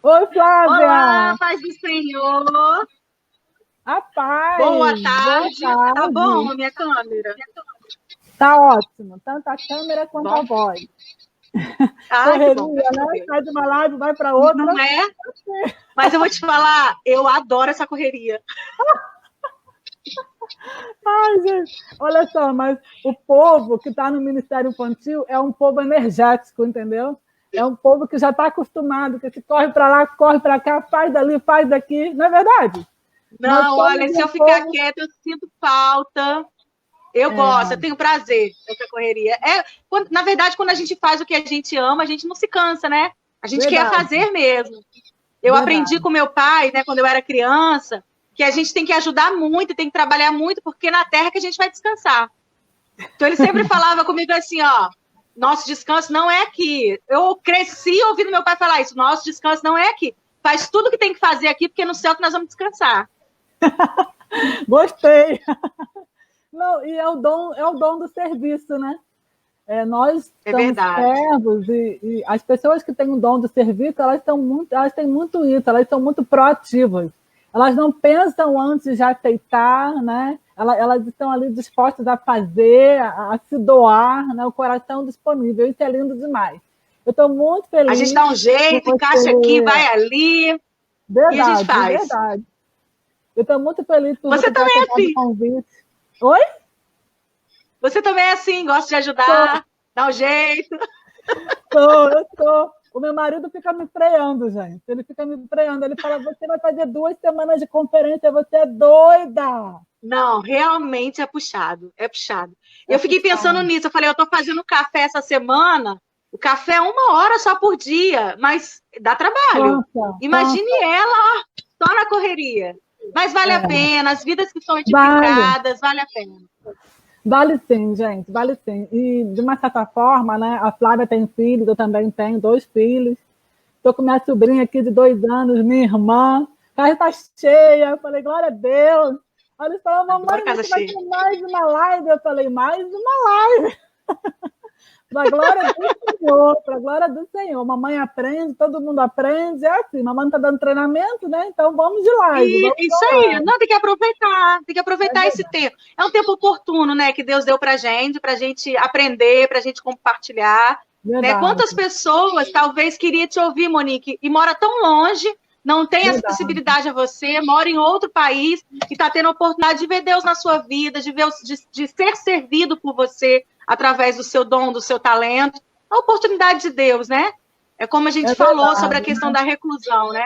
Oi, Flávia! Olá, paz do Senhor. A paz! Boa Boa tarde. Tá bom tarde! a minha câmera? Tá ótimo, tanto a câmera quanto a Bom? voz. Ai, que bom, Correria, graças a né? Deus. Sai de uma live, vai para Não outra. é? Mas eu vou te falar, eu adoro essa correria. Ai, gente, olha só, mas o povo que está no Ministério Infantil é um povo energético, entendeu? É um povo que já está acostumado, que se corre para lá, corre para cá, faz dali, faz daqui, não é verdade? Nós Não, somos olha, se um eu ficar povo. quieta, eu sinto falta. Eu gosto, eu tenho prazer nessa correria. Na verdade, quando a gente faz o que a gente ama, a gente não se cansa, né? A gente quer Verdade, fazer mesmo. Eu aprendi verdade. com meu pai, né, quando eu era criança, que a gente tem que ajudar muito, tem que trabalhar muito, porque na terra que a gente vai descansar. Então ele sempre falava comigo assim, ó, nosso descanso não é aqui. Eu cresci ouvindo meu pai falar isso, nosso descanso não é aqui. Faz tudo que tem que fazer aqui, porque é no céu que nós vamos descansar. Gostei. Não, e é o dom do serviço, né? Nós É somos verdade. servos e as pessoas que têm o dom do serviço, elas têm muito isso, elas são muito proativas. Elas não pensam antes de aceitar, né? Elas estão ali dispostas a fazer, a se doar, né? O coração disponível. Isso é lindo demais. Eu estou muito A gente feliz dá um por jeito, encaixa aqui, você. vai ali, e a gente Verdade, faz. verdade. Eu estou muito feliz por Você você ter também é aceitado o assim. convite. Oi? Você também é assim, gosta de Tô, ajudar, dá um jeito. eu tô. O meu marido fica me freando, gente. Ele fica me freando. Ele fala: você vai fazer 2 semanas de conferência, você é doida. Não, realmente é puxado, é puxado. É Eu fiquei pensando puxado. nisso, eu falei, eu tô fazendo café essa semana, o café é 1 hora só por dia, mas dá trabalho. Cansa, Imagine cansa. ela, ó, só na correria. Mas vale a É. pena, as vidas que são Vale. edificadas, vale a pena. Vale sim, gente. Vale sim. E, de uma certa forma, né, a Flávia tem filhos, eu também tenho 2 filhos. Estou com minha sobrinha aqui de 2 anos, minha irmã. A casa está cheia. Eu falei: glória a Deus. Aí eles falaram: Adoro mamãe, casa você vai cheia. ter mais uma live? Eu falei: mais uma live. Para a glória do Senhor, para a glória do Senhor. Mamãe aprende, todo mundo aprende, é assim. Mamãe está dando treinamento, né? Então vamos de live, E vamos isso de aí, live. não, tem que É aproveitar esse verdade, tempo. É um tempo oportuno, né, que Deus deu pra gente aprender, pra gente compartilhar, né? verdade, Quantas pessoas talvez queria te ouvir, Monique, e mora tão longe, não tem verdade. acessibilidade a você, mora em outro país e está tendo a oportunidade de ver Deus na sua vida, de ser servido por você através do seu dom, do seu talento. A oportunidade de Deus, né? É como a É gente falou sobre a verdade. questão da reclusão, né?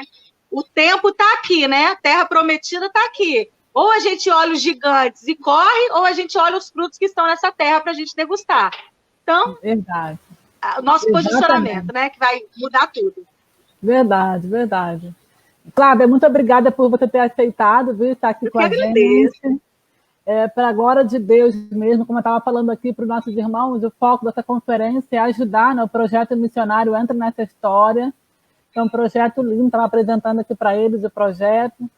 O tempo está aqui, né? A terra prometida está aqui. Ou a gente olha os gigantes e corre, ou a gente olha os frutos que estão nessa terra para a gente degustar. Então, Verdade. o nosso posicionamento, Exatamente. né? Que vai mudar tudo. Verdade, verdade. Flávia, muito obrigada por você ter aceitado, viu, estar aqui Eu com que a gente. agradeço. Para a glória de Deus mesmo, como eu estava falando aqui para os nossos irmãos, o foco dessa conferência é ajudar no projeto missionário Entra Nessa História. É um projeto lindo, estava apresentando aqui para eles o projeto.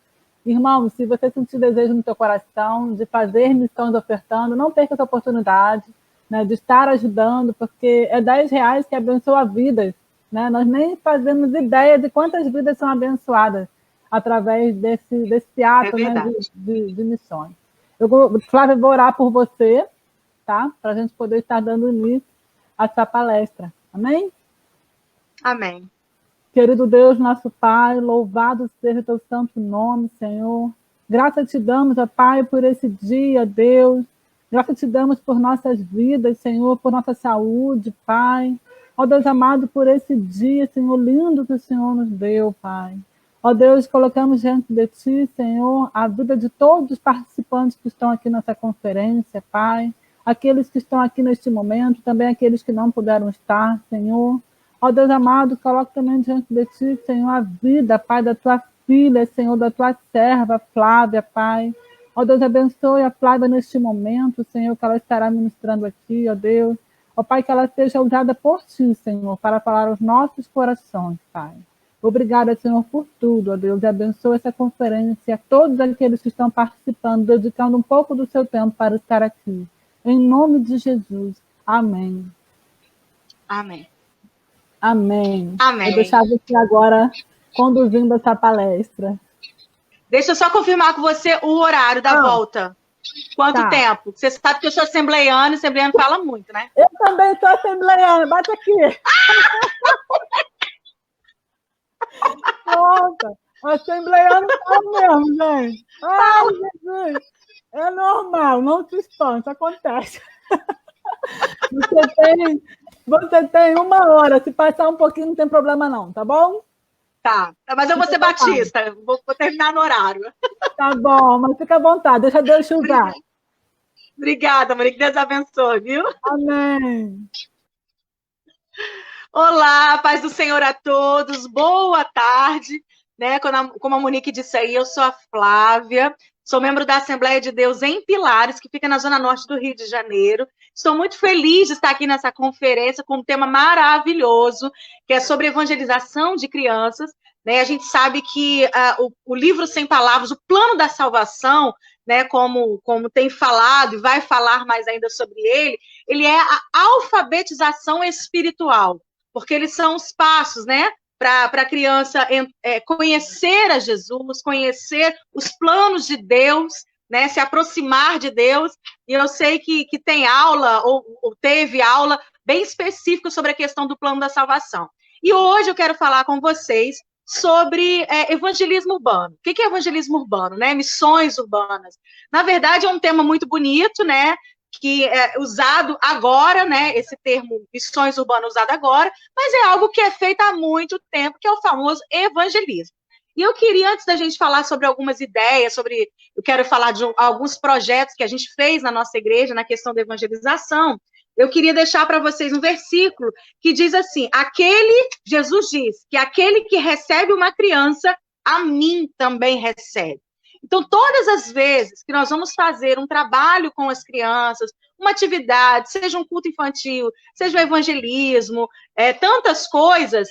Irmão, se você sentir desejo no seu coração de fazer missões ofertando, não perca essa oportunidade, né, de estar ajudando, porque é R$ 10 que abençoa vidas. Né? Nós nem fazemos ideia de quantas vidas são abençoadas através desse É ato, né, verdade. de missões. Flávia, vou orar por você, tá? Para a gente poder estar dando início a essa palestra. Amém? Amém. Querido Deus, nosso Pai, louvado seja o teu santo nome, Senhor. Graças te damos, ó Pai, por esse dia, Deus. Graças te damos por nossas vidas, Senhor, por nossa saúde, Pai. Ó Deus amado, por esse dia, Senhor, lindo que o Senhor nos deu, Pai. Ó Deus, colocamos diante de Ti, Senhor, a vida de todos os participantes que estão aqui nessa conferência, Pai. Aqueles que estão aqui neste momento, também aqueles que não puderam estar, Senhor. Ó Deus amado, coloque também diante de Ti, Senhor, a vida, Pai, da Tua filha, Senhor, da Tua serva, Flávia, Pai. Ó Deus, abençoe a Flávia neste momento, Senhor, que ela estará ministrando aqui, ó Deus. Ó Pai, que ela seja usada por Ti, Senhor, para falar aos nossos corações, Pai. Obrigada, Senhor, por tudo, ó Deus, e abençoe essa conferência, a todos aqueles que estão participando, dedicando um pouco do seu tempo para estar aqui. Em nome de Jesus. Amém. Amém. Amém. Vou Amém. deixar você agora conduzindo essa palestra. Deixa eu só confirmar com você o horário da volta. Quanto tempo? Você sabe que eu sou assembleiana, e assembleiano fala muito, né? Eu também sou assembleiana, bate aqui. Nossa, assembleiano fala mesmo, gente. Ai, Jesus. É normal, não se espante, acontece. Você tem 1 hora, se passar um pouquinho não tem problema não, tá bom? Tá, mas eu vou ser batista, vou terminar no horário. Tá bom, mas fica à vontade, deixa Deus te usar. Obrigada, Maria, que Deus abençoe, viu? Amém. Olá, paz do Senhor a todos, boa tarde, né? Como a Monique disse aí, eu sou a Flávia, sou membro da Assembleia de Deus em Pilares, que fica na zona norte do Rio de Janeiro. Estou muito feliz de estar aqui nessa conferência com um tema maravilhoso, que é sobre evangelização de crianças. Né? A gente sabe que o livro Sem Palavras, o plano da salvação, né, como tem falado e vai falar mais ainda sobre ele é a alfabetização espiritual, porque eles são os passos, né, para a criança conhecer a Jesus, conhecer os planos de Deus, né, se aproximar de Deus. E eu sei que tem aula, ou teve aula bem específica sobre a questão do plano da salvação. E hoje eu quero falar com vocês sobre evangelismo urbano. O que é evangelismo urbano? Né? Missões urbanas. Na verdade, é um tema muito bonito, né? Que é usado agora, né? Esse termo missões urbanas usado agora, mas é algo que é feito há muito tempo, que é o famoso evangelismo. E eu queria, antes da gente falar sobre algumas ideias, eu quero falar de alguns projetos que a gente fez na nossa igreja, na questão da evangelização, eu queria deixar para vocês um versículo que diz assim, Jesus diz, que aquele que recebe uma criança, a mim também recebe. Então, todas as vezes que nós vamos fazer um trabalho com as crianças, uma atividade, seja um culto infantil, seja um evangelismo, tantas coisas,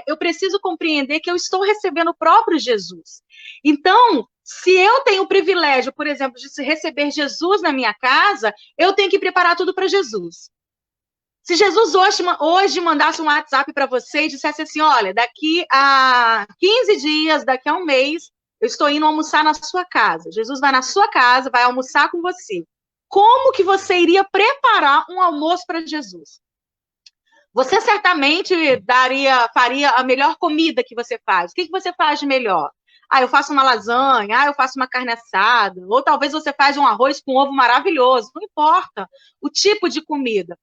eu preciso compreender que eu estou recebendo o próprio Jesus. Então, se eu tenho o privilégio, por exemplo, de receber Jesus na minha casa, eu tenho que preparar tudo para Jesus. Se Jesus hoje mandasse um WhatsApp para você e dissesse assim, olha, daqui a 15 dias, daqui a um mês, eu estou indo almoçar na sua casa. Jesus vai na sua casa, vai almoçar com você. Como que você iria preparar um almoço para Jesus? Você certamente faria a melhor comida que você faz. O que você faz de melhor? Eu faço uma lasanha, eu faço uma carne assada, ou talvez você faz um arroz com ovo maravilhoso. Não importa o tipo de comida.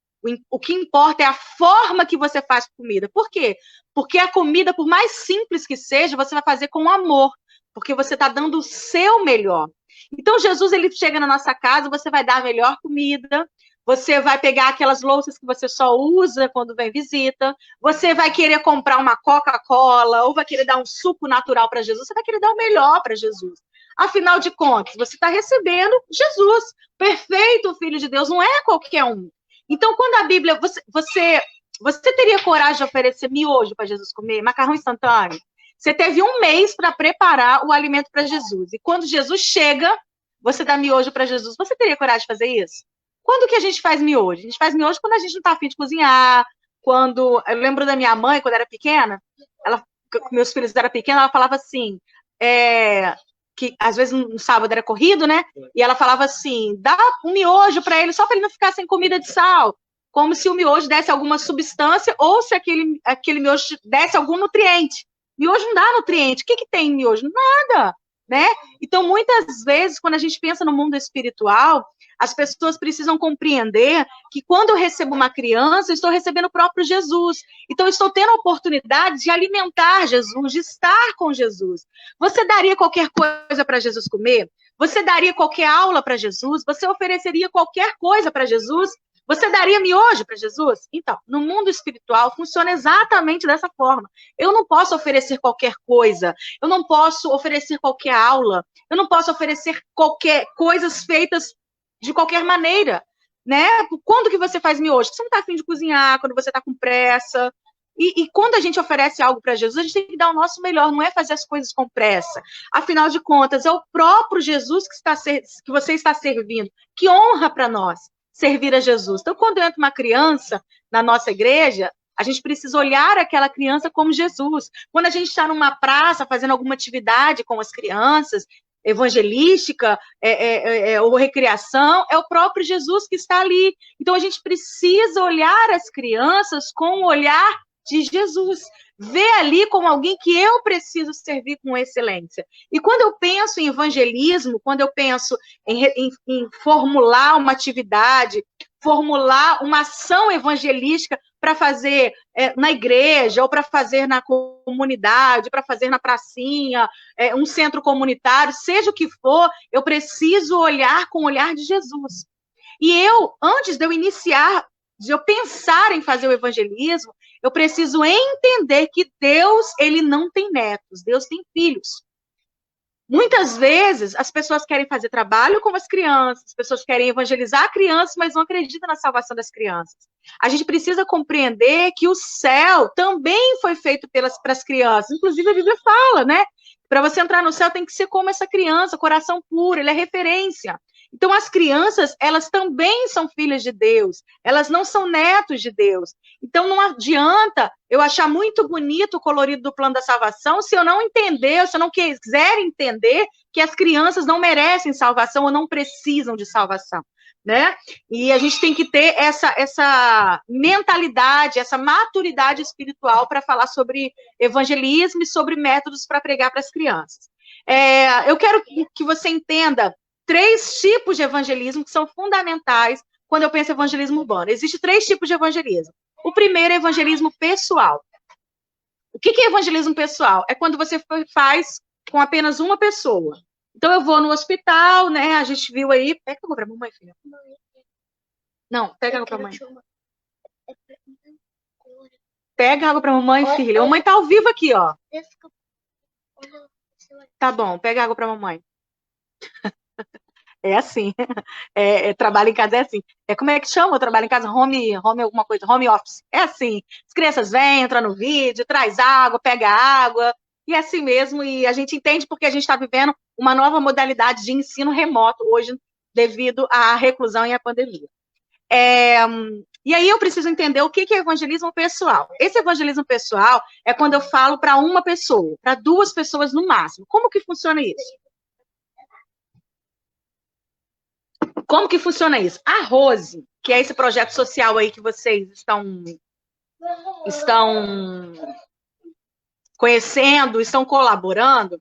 O que importa é a forma que você faz a comida. Por quê? Porque a comida, por mais simples que seja, você vai fazer com amor. Porque você está dando o seu melhor. Então, Jesus, ele chega na nossa casa, você vai dar a melhor comida, você vai pegar aquelas louças que você só usa quando vem visita, você vai querer comprar uma Coca-Cola, ou vai querer dar um suco natural para Jesus, você vai querer dar o melhor para Jesus. Afinal de contas, você está recebendo Jesus, perfeito Filho de Deus, não é qualquer um. Então, quando a Bíblia, você teria coragem de oferecer miojo para Jesus comer, macarrão instantâneo? Você teve um mês para preparar o alimento para Jesus. E quando Jesus chega, você dá miojo para Jesus. Você teria coragem de fazer isso? Quando que a gente faz miojo? A gente faz miojo quando a gente não está afim de cozinhar. Eu lembro da minha mãe, quando era pequena, meus filhos eram pequenos, ela falava assim, que às vezes no sábado era corrido, né? E ela falava assim, dá um miojo para ele, só para ele não ficar sem comida de sal. Como se o miojo desse alguma substância ou se aquele miojo desse algum nutriente. Miojo não dá nutriente. O que tem em miojo? Nada, né? Então, muitas vezes, quando a gente pensa no mundo espiritual, as pessoas precisam compreender que quando eu recebo uma criança, eu estou recebendo o próprio Jesus. Então, eu estou tendo a oportunidade de alimentar Jesus, de estar com Jesus. Você daria qualquer coisa para Jesus comer? Você daria qualquer aula para Jesus? Você ofereceria qualquer coisa para Jesus? Você daria miojo para Jesus? Então, no mundo espiritual funciona exatamente dessa forma. Eu não posso oferecer qualquer coisa, eu não posso oferecer qualquer aula, eu não posso oferecer coisas feitas de qualquer maneira, né? Quando que você faz miojo? Você não está afim de cozinhar, quando você está com pressa. E quando a gente oferece algo para Jesus, a gente tem que dar o nosso melhor, não é fazer as coisas com pressa. Afinal de contas, é o próprio Jesus que você está servindo. Que honra para nós servir a Jesus. Então, quando entra uma criança na nossa igreja, A gente precisa olhar aquela criança como Jesus. Quando a gente está numa praça fazendo alguma atividade com as crianças, evangelística ou recreação, é o próprio Jesus que está ali. Então, a gente precisa olhar as crianças com o olhar de Jesus. Ver ali como alguém que eu preciso servir com excelência. E quando eu penso em evangelismo, quando eu penso em formular uma atividade, formular uma ação evangelística para fazer na igreja, ou para fazer na comunidade, para fazer na pracinha, um centro comunitário, seja o que for, eu preciso olhar com o olhar de Jesus. E eu, antes de eu iniciar, de eu pensar em fazer o evangelismo, eu preciso entender que Deus, ele não tem netos, Deus tem filhos. Muitas vezes, as pessoas querem fazer trabalho com as crianças, as pessoas querem evangelizar crianças, mas não acreditam na salvação das crianças. A gente precisa compreender que o céu também foi feito para as crianças. Inclusive, a Bíblia fala, né? Para você entrar no céu, tem que ser como essa criança, coração puro, ele é referência. Então, as crianças, elas também são filhas de Deus, elas não são netos de Deus. Então, não adianta eu achar muito bonito o colorido do plano da salvação se eu não entender, se eu não quiser entender que as crianças não merecem salvação ou não precisam de salvação, né? E a gente tem que ter essa mentalidade, essa maturidade espiritual para falar sobre evangelismo e sobre métodos para pregar para as crianças. Eu quero que você entenda 3 tipos de evangelismo que são fundamentais quando eu penso em evangelismo urbano. Existem 3 tipos de evangelismo. O primeiro é evangelismo pessoal. O que é evangelismo pessoal? É quando você faz com apenas uma pessoa. Então, eu vou no hospital, né? A gente viu aí... Pega água para a mamãe, filha. Não, pega água para a mãe. Pega água para a mamãe, filha. A mamãe tá ao vivo aqui, ó. Tá bom, pega água para a mamãe. É assim, trabalho em casa é assim. Como é que chama o trabalho em casa? Home alguma coisa, home office. É assim, as crianças vêm, entram no vídeo, traz água, pega água, e é assim mesmo, e a gente entende porque a gente está vivendo uma nova modalidade de ensino remoto hoje, devido à reclusão e à pandemia. E aí eu preciso entender o que é evangelismo pessoal. Esse evangelismo pessoal é quando eu falo para uma pessoa, para 2 pessoas no máximo. Como que funciona isso? Como que funciona isso? A Rose, que é esse projeto social aí que vocês estão conhecendo, estão colaborando,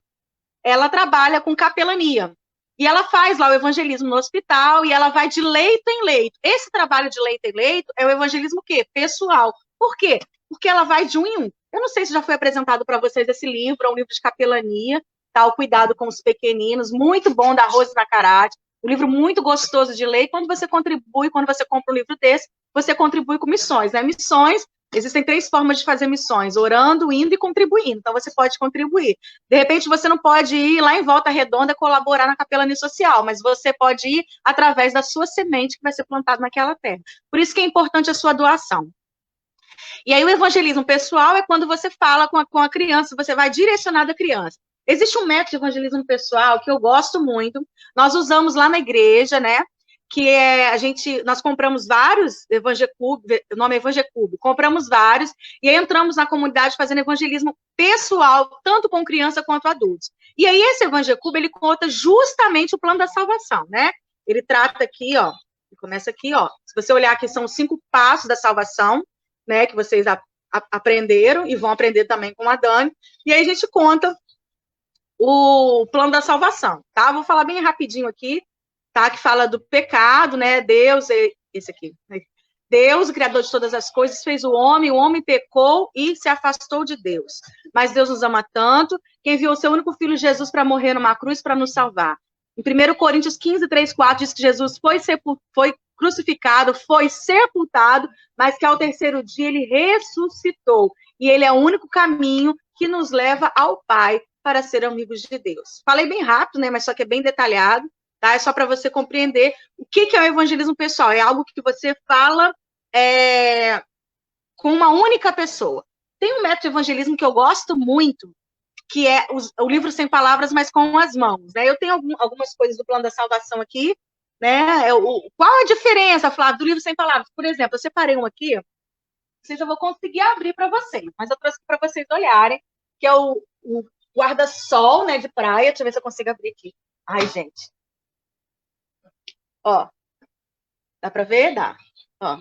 ela trabalha com capelania. E ela faz lá o evangelismo no hospital e ela vai de leito em leito. Esse trabalho de leito em leito é o evangelismo o quê? Pessoal. Por quê? Porque ela vai de um em um. Eu não sei se já foi apresentado para vocês esse livro, é um livro de capelania, tá? O Cuidado com os Pequeninos, muito bom, da Rose Nacarate. Um livro muito gostoso de ler. Quando você contribui, quando você compra um livro desse, você contribui com missões, né? Missões, existem 3 formas de fazer missões: orando, indo e contribuindo. Então, você pode contribuir. De repente, você não pode ir lá em Volta Redonda colaborar na capelania social, mas você pode ir através da sua semente que vai ser plantada naquela terra. Por isso que é importante a sua doação. E aí, o evangelismo pessoal é quando você fala com a criança, você vai direcionado à criança. Existe um método de evangelismo pessoal que eu gosto muito, nós usamos lá na igreja, né, que nós compramos vários Evangecube, o nome é Evangecube, compramos vários, e aí entramos na comunidade fazendo evangelismo pessoal, tanto com criança quanto adultos. E aí esse Evangecube, ele conta justamente o plano da salvação, né, ele trata aqui, ó, começa aqui, ó, se você olhar aqui, são 5 passos da salvação, né, que vocês aprenderam, e vão aprender também com a Dani, e aí a gente conta o plano da salvação, tá? Vou falar bem rapidinho aqui, tá? Que fala do pecado, né? Deus, esse aqui. Deus, o Criador de todas as coisas, fez o homem pecou e se afastou de Deus. Mas Deus nos ama tanto, que enviou o seu único filho Jesus para morrer numa cruz para nos salvar. Em 1 Coríntios 15, 3, 4, diz que Jesus foi crucificado, foi sepultado, mas que ao 3º dia ele ressuscitou. E ele é o único caminho que nos leva ao Pai para ser amigos de Deus. Falei bem rápido, né? Mas só que é bem detalhado, tá? É só para você compreender o que é o evangelismo pessoal. É algo que você fala com uma única pessoa. Tem um método de evangelismo que eu gosto muito, que é o livro Sem Palavras, mas com as mãos, né? Eu tenho algumas coisas do plano da salvação aqui, né? Qual a diferença, Flávio, do livro Sem Palavras? Por exemplo, eu separei um aqui, sei se eu vou conseguir abrir para vocês, mas eu trouxe para vocês olharem, que é o guarda-sol, né, de praia. Deixa eu ver se eu consigo abrir aqui. Ai, gente. Ó, dá para ver? Dá. Ó.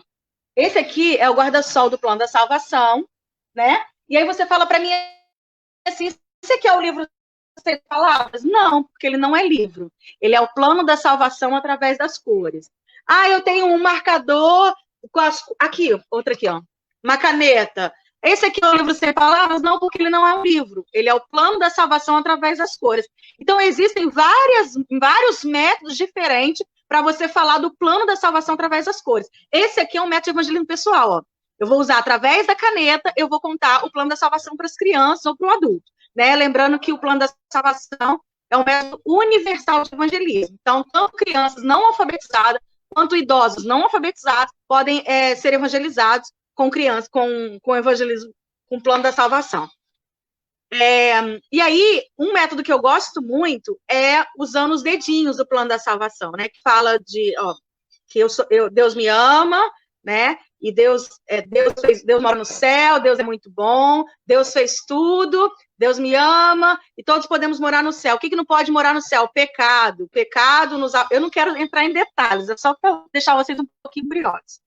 Esse aqui é o guarda-sol do Plano da Salvação, né? E aí você fala para mim assim, esse aqui é o livro sem palavras? Não, porque ele não é livro. Ele é o Plano da Salvação através das cores. Ah, eu tenho um marcador com aqui, outra aqui, ó. Uma caneta. Esse aqui é o livro sem palavras? Não, porque ele não é um livro. Ele é o Plano da Salvação através das cores. Então, existem vários métodos diferentes para você falar do plano da salvação através das cores. Esse aqui é um método de evangelismo pessoal, ó. Eu vou usar através da caneta, eu vou contar o plano da salvação para as crianças ou para o adulto, né? Lembrando que o plano da salvação é um método universal de evangelismo. Então, tanto crianças não alfabetizadas quanto idosos não alfabetizados podem ser evangelizados com crianças, com evangelismo, com o plano da salvação. E aí, um método que eu gosto muito é usando os dedinhos do plano da salvação, né? Que fala de, ó, que Deus me ama, né? E Deus mora no céu, Deus é muito bom, Deus fez tudo, Deus me ama, e todos podemos morar no céu. O que não pode morar no céu? Pecado. Pecado nos... Eu não quero entrar em detalhes, é só para deixar vocês um pouquinho curiosos.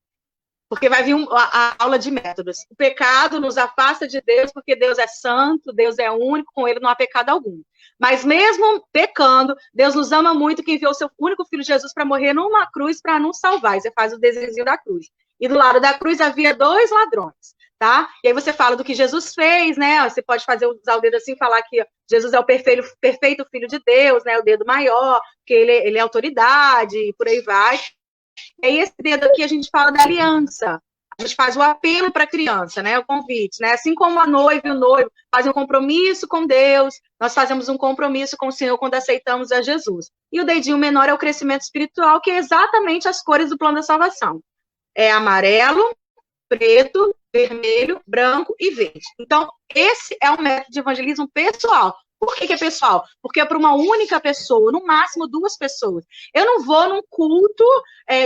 Porque vai vir a aula de métodos. O pecado nos afasta de Deus, porque Deus é santo, Deus é único, com ele não há pecado algum. Mas mesmo pecando, Deus nos ama muito, que enviou o seu único filho Jesus para morrer numa cruz para nos salvar. E você faz o desenho da cruz. E do lado da cruz havia 2 ladrões, tá? E aí você fala do que Jesus fez, né? Você pode usar o dedo assim e falar que Jesus é o perfeito filho de Deus, né? O dedo maior, que ele é autoridade, e por aí vai. E aí, esse dedo aqui, a gente fala da aliança. A gente faz o apelo para a criança, né? O convite, né? Assim como a noiva e o noivo fazem um compromisso com Deus, nós fazemos um compromisso com o Senhor quando aceitamos a Jesus. E o dedinho menor é o crescimento espiritual, que é exatamente as cores do plano da salvação. É amarelo, preto, vermelho, branco e verde. Então, esse é um método de evangelismo pessoal. Por que é pessoal? Porque é para uma única pessoa, no máximo 2 pessoas. Eu não vou num culto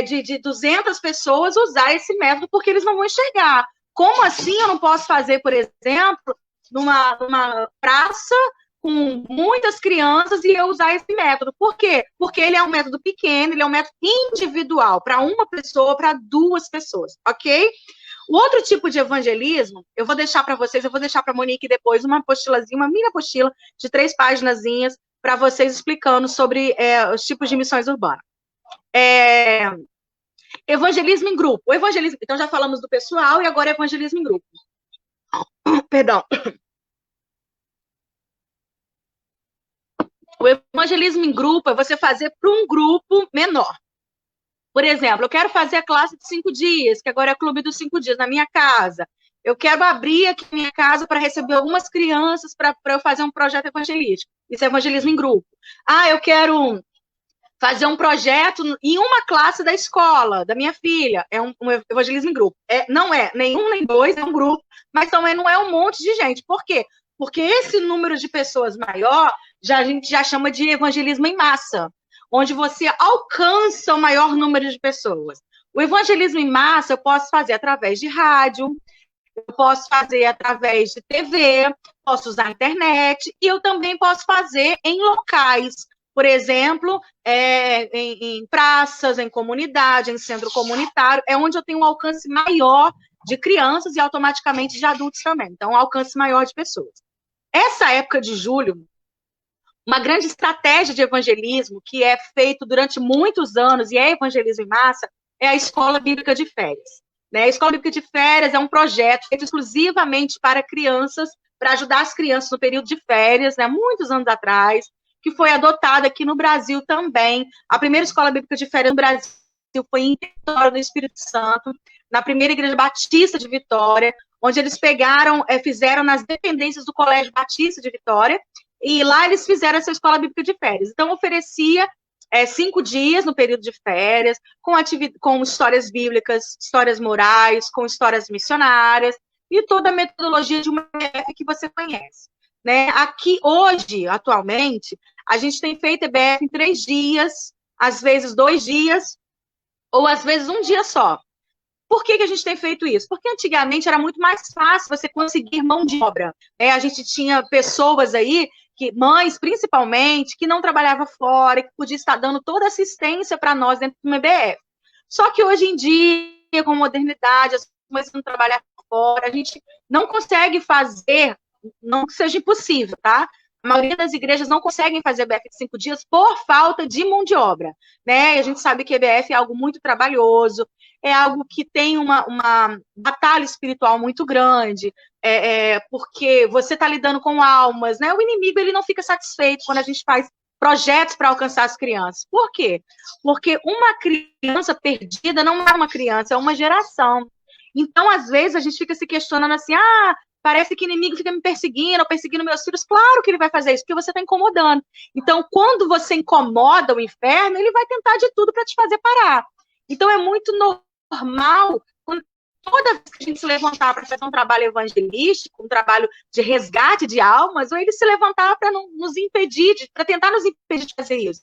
de 200 pessoas usar esse método, porque eles não vão enxergar. Como assim eu não posso fazer, por exemplo, numa praça com muitas crianças e eu usar esse método? Por quê? Porque ele é um método pequeno, ele é um método individual, para uma pessoa, para 2 pessoas, ok? O outro tipo de evangelismo, eu vou deixar para vocês, eu vou deixar para a Monique depois uma apostilazinha, uma mini apostila de 3 paginazinhas para vocês explicando sobre os tipos de missões urbanas. Evangelismo em grupo. Então já falamos do pessoal e agora evangelismo em grupo. Perdão. O evangelismo em grupo é você fazer para um grupo menor. Por exemplo, eu quero fazer a classe de 5 dias, que agora é clube dos 5 dias, na minha casa. Eu quero abrir aqui minha casa para receber algumas crianças para eu fazer um projeto evangelístico. Isso é evangelismo em grupo. Ah, eu quero fazer um projeto em uma classe da escola, da minha filha. É um evangelismo em grupo. Não é nenhum nem 2, é um grupo, mas também não é um monte de gente. Por quê? Porque esse número de pessoas maior, a gente já chama de evangelismo em massa, onde você alcança o maior número de pessoas. O evangelismo em massa eu posso fazer através de rádio, eu posso fazer através de TV, posso usar a internet, e eu também posso fazer em locais, por exemplo, em praças, em comunidade, em centro comunitário, é onde eu tenho um alcance maior de crianças e automaticamente de adultos também, então um alcance maior de pessoas. Essa época de julho, uma grande estratégia de evangelismo que é feito durante muitos anos e é evangelismo em massa é a Escola Bíblica de Férias. Né? A Escola Bíblica de Férias é um projeto feito exclusivamente para crianças, para ajudar as crianças no período de férias, né? Muitos anos atrás, que foi adotada aqui no Brasil também. A primeira Escola Bíblica de Férias no Brasil foi em Vitória do Espírito Santo, na primeira Igreja Batista de Vitória, onde eles fizeram nas dependências do Colégio Batista de Vitória, e lá eles fizeram essa Escola Bíblica de Férias. Então, oferecia 5 dias no período de férias, com histórias bíblicas, histórias morais, com histórias missionárias, e toda a metodologia de uma EBF que você conhece. Né? Aqui, hoje, atualmente, a gente tem feito EBF em 3 dias, às vezes 2 dias, ou às vezes 1 dia só. Por que a gente tem feito isso? Porque antigamente era muito mais fácil você conseguir mão de obra. A gente tinha pessoas aí, mães principalmente, que não trabalhavam fora, que podia estar dando toda assistência para nós dentro do EBF. Só que hoje em dia, com a modernidade, as mães não trabalham fora, a gente não consegue fazer, não que seja impossível, tá? A maioria das igrejas não conseguem fazer EBF de 5 dias por falta de mão de obra, né? E a gente sabe que EBF é algo muito trabalhoso, é algo que tem uma batalha espiritual muito grande, porque você está lidando com almas, né? O inimigo, ele não fica satisfeito quando a gente faz projetos para alcançar as crianças. Por quê? Porque uma criança perdida não é uma criança, é uma geração. Então, às vezes, a gente fica se questionando assim, parece que o inimigo fica me perseguindo, ou perseguindo meus filhos. Claro que ele vai fazer isso, porque você está incomodando. Então, quando você incomoda o inferno, ele vai tentar de tudo para te fazer parar. Então, é muito normal, toda vez que a gente se levantar para fazer um trabalho evangelístico, um trabalho de resgate de almas, ou ele se levantar para nos impedir, para tentar nos impedir de fazer isso.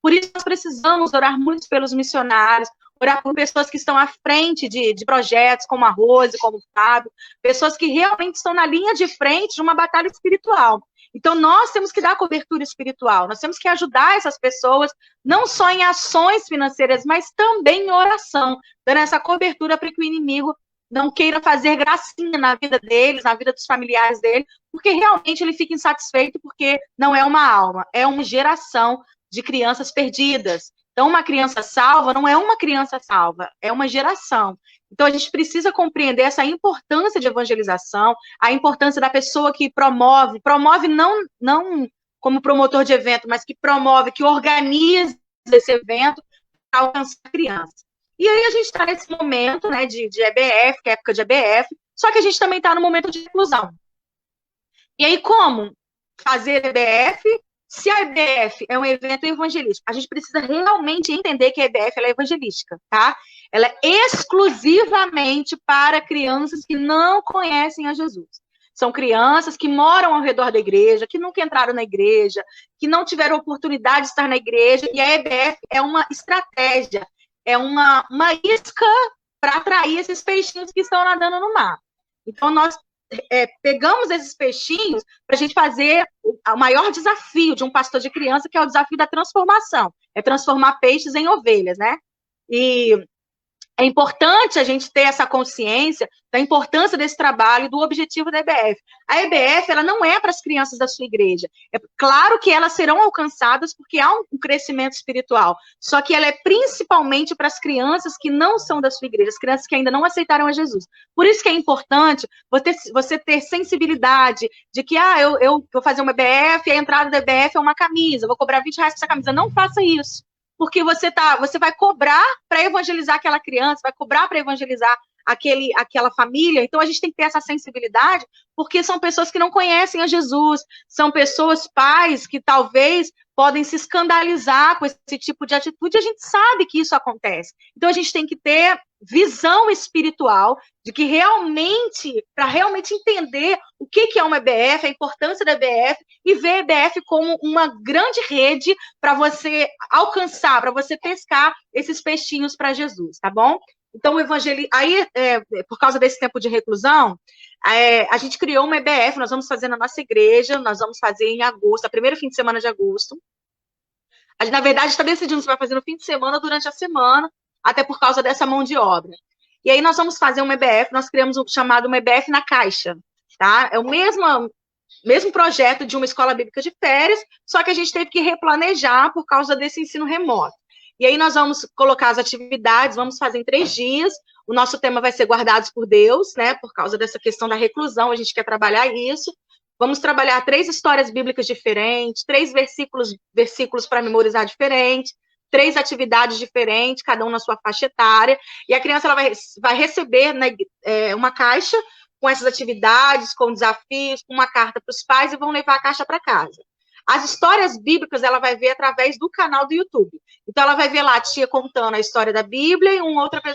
Por isso, nós precisamos orar muito pelos missionários, orar por pessoas que estão à frente de projetos, como a Rose, como o Fábio, pessoas que realmente estão na linha de frente de uma batalha espiritual. Então, nós temos que dar cobertura espiritual, nós temos que ajudar essas pessoas, não só em ações financeiras, mas também em oração, dando essa cobertura para que o inimigo não queira fazer gracinha na vida deles, na vida dos familiares dele, porque realmente ele fica insatisfeito, porque não é uma alma, é uma geração de crianças perdidas. Então, uma criança salva não é uma criança salva, é uma geração. Então, a gente precisa compreender essa importância de evangelização, a importância da pessoa que promove não como promotor de evento, mas que promove, que organiza esse evento para alcançar a criança. E aí a gente está nesse momento, né, de EBF, que é época de EBF, só que a gente também está no momento de reclusão. E aí, como fazer EBF se a EBF é um evento evangelístico? A gente precisa realmente entender que a EBF ela é evangelística, tá? Ela é exclusivamente para crianças que não conhecem a Jesus. São crianças que moram ao redor da igreja, que nunca entraram na igreja, que não tiveram oportunidade de estar na igreja, e a EBF é uma estratégia, é uma isca para atrair esses peixinhos que estão nadando no mar. Então, nós pegamos esses peixinhos para a gente fazer o maior desafio de um pastor de criança, que é o desafio da transformação. É transformar peixes em ovelhas, né? E é importante a gente ter essa consciência da importância desse trabalho e do objetivo da EBF. A EBF, ela não é para as crianças da sua igreja. É claro que elas serão alcançadas porque há um crescimento espiritual, só que ela é principalmente para as crianças que não são da sua igreja, as crianças que ainda não aceitaram a Jesus. Por isso que é importante você ter sensibilidade de que, eu vou fazer uma EBF, a entrada da EBF é uma camisa, vou cobrar R$20 por essa camisa. Não faça isso. Porque você vai cobrar para evangelizar aquela criança, vai cobrar para evangelizar aquela família. Então, a gente tem que ter essa sensibilidade, porque são pessoas que não conhecem a Jesus, são pessoas, pais, que talvez podem se escandalizar com esse tipo de atitude, e a gente sabe que isso acontece. Então, a gente tem que ter visão espiritual de que para realmente entender o que é uma EBF, a importância da EBF, e ver a EBF como uma grande rede para você alcançar, para você pescar esses peixinhos para Jesus, tá bom? Então, o evangelho. Aí, por causa desse tempo de reclusão, a gente criou uma EBF, nós vamos fazer na nossa igreja, nós vamos fazer em agosto, primeiro fim de semana de agosto. A gente, na verdade, está decidindo se vai fazer no fim de semana ou durante a semana, até por causa dessa mão de obra. E aí nós vamos fazer uma EBF, nós criamos um chamado uma EBF na Caixa, tá? É o mesmo projeto de uma escola bíblica de férias, só que a gente teve que replanejar por causa desse ensino remoto. E aí nós vamos colocar as atividades, vamos fazer em 3 dias, o nosso tema vai ser Guardados por Deus, né, por causa dessa questão da reclusão, a gente quer trabalhar isso. Vamos trabalhar 3 histórias bíblicas diferentes, 3 versículos para memorizar diferentes, 3 atividades diferentes, cada um na sua faixa etária, e a criança ela vai receber, né, uma caixa com essas atividades, com desafios, com uma carta para os pais, e vão levar a caixa para casa. As histórias bíblicas ela vai ver através do canal do YouTube. Então, ela vai ver lá a tia contando a história da Bíblia e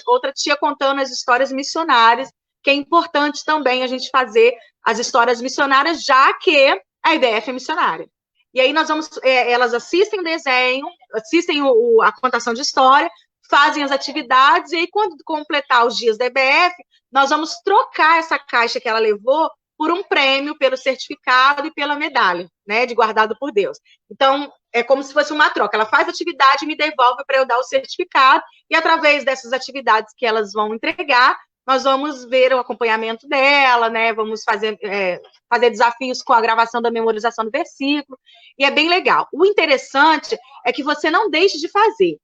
outra tia contando as histórias missionárias, que é importante também a gente fazer as histórias missionárias, já que a EBF é missionária. E aí nós vamos, elas assistem o desenho, assistem a contação de história, fazem as atividades, e aí, quando completar os dias da EBF, nós vamos trocar essa caixa que ela levou por um prêmio, pelo certificado e pela medalha, né, de guardado por Deus. Então, é como se fosse uma troca. Ela faz atividade e me devolve para eu dar o certificado, e através dessas atividades que elas vão entregar, nós vamos ver o acompanhamento dela, né, vamos fazer desafios com a gravação da memorização do versículo, e é bem legal. O interessante é que você não deixe de fazer.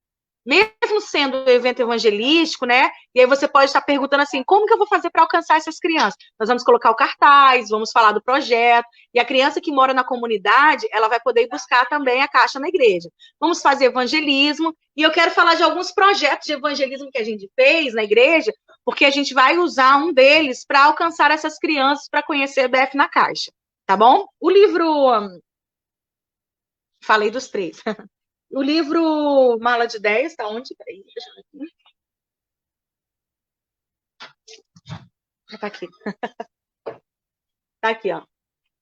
Mesmo sendo um evento evangelístico, né? E aí você pode estar perguntando assim, como que eu vou fazer para alcançar essas crianças? Nós vamos colocar o cartaz, vamos falar do projeto, e a criança que mora na comunidade, ela vai poder ir buscar também a caixa na igreja. Vamos fazer evangelismo, e eu quero falar de alguns projetos de evangelismo que a gente fez na igreja, porque a gente vai usar um deles para alcançar essas crianças para conhecer a BF na caixa, tá bom? O livro... Falei dos 3. O livro Mala de Ideias, está onde? Peraí, deixa eu ver aqui. Está aqui. Está aqui, ó.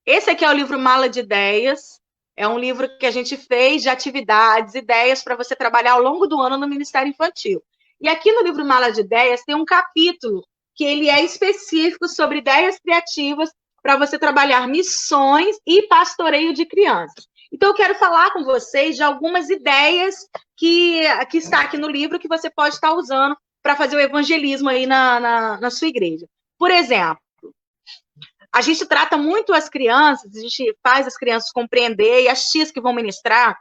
Esse aqui é o livro Mala de Ideias. É um livro que a gente fez de atividades, ideias para você trabalhar ao longo do ano no Ministério Infantil. E aqui no livro Mala de Ideias tem um capítulo que ele é específico sobre ideias criativas para você trabalhar missões e pastoreio de crianças. Então, eu quero falar com vocês de algumas ideias que está aqui no livro que você pode estar usando para fazer o evangelismo aí na sua igreja. Por exemplo, a gente trata muito as crianças, a gente faz as crianças compreender, e as tias que vão ministrar,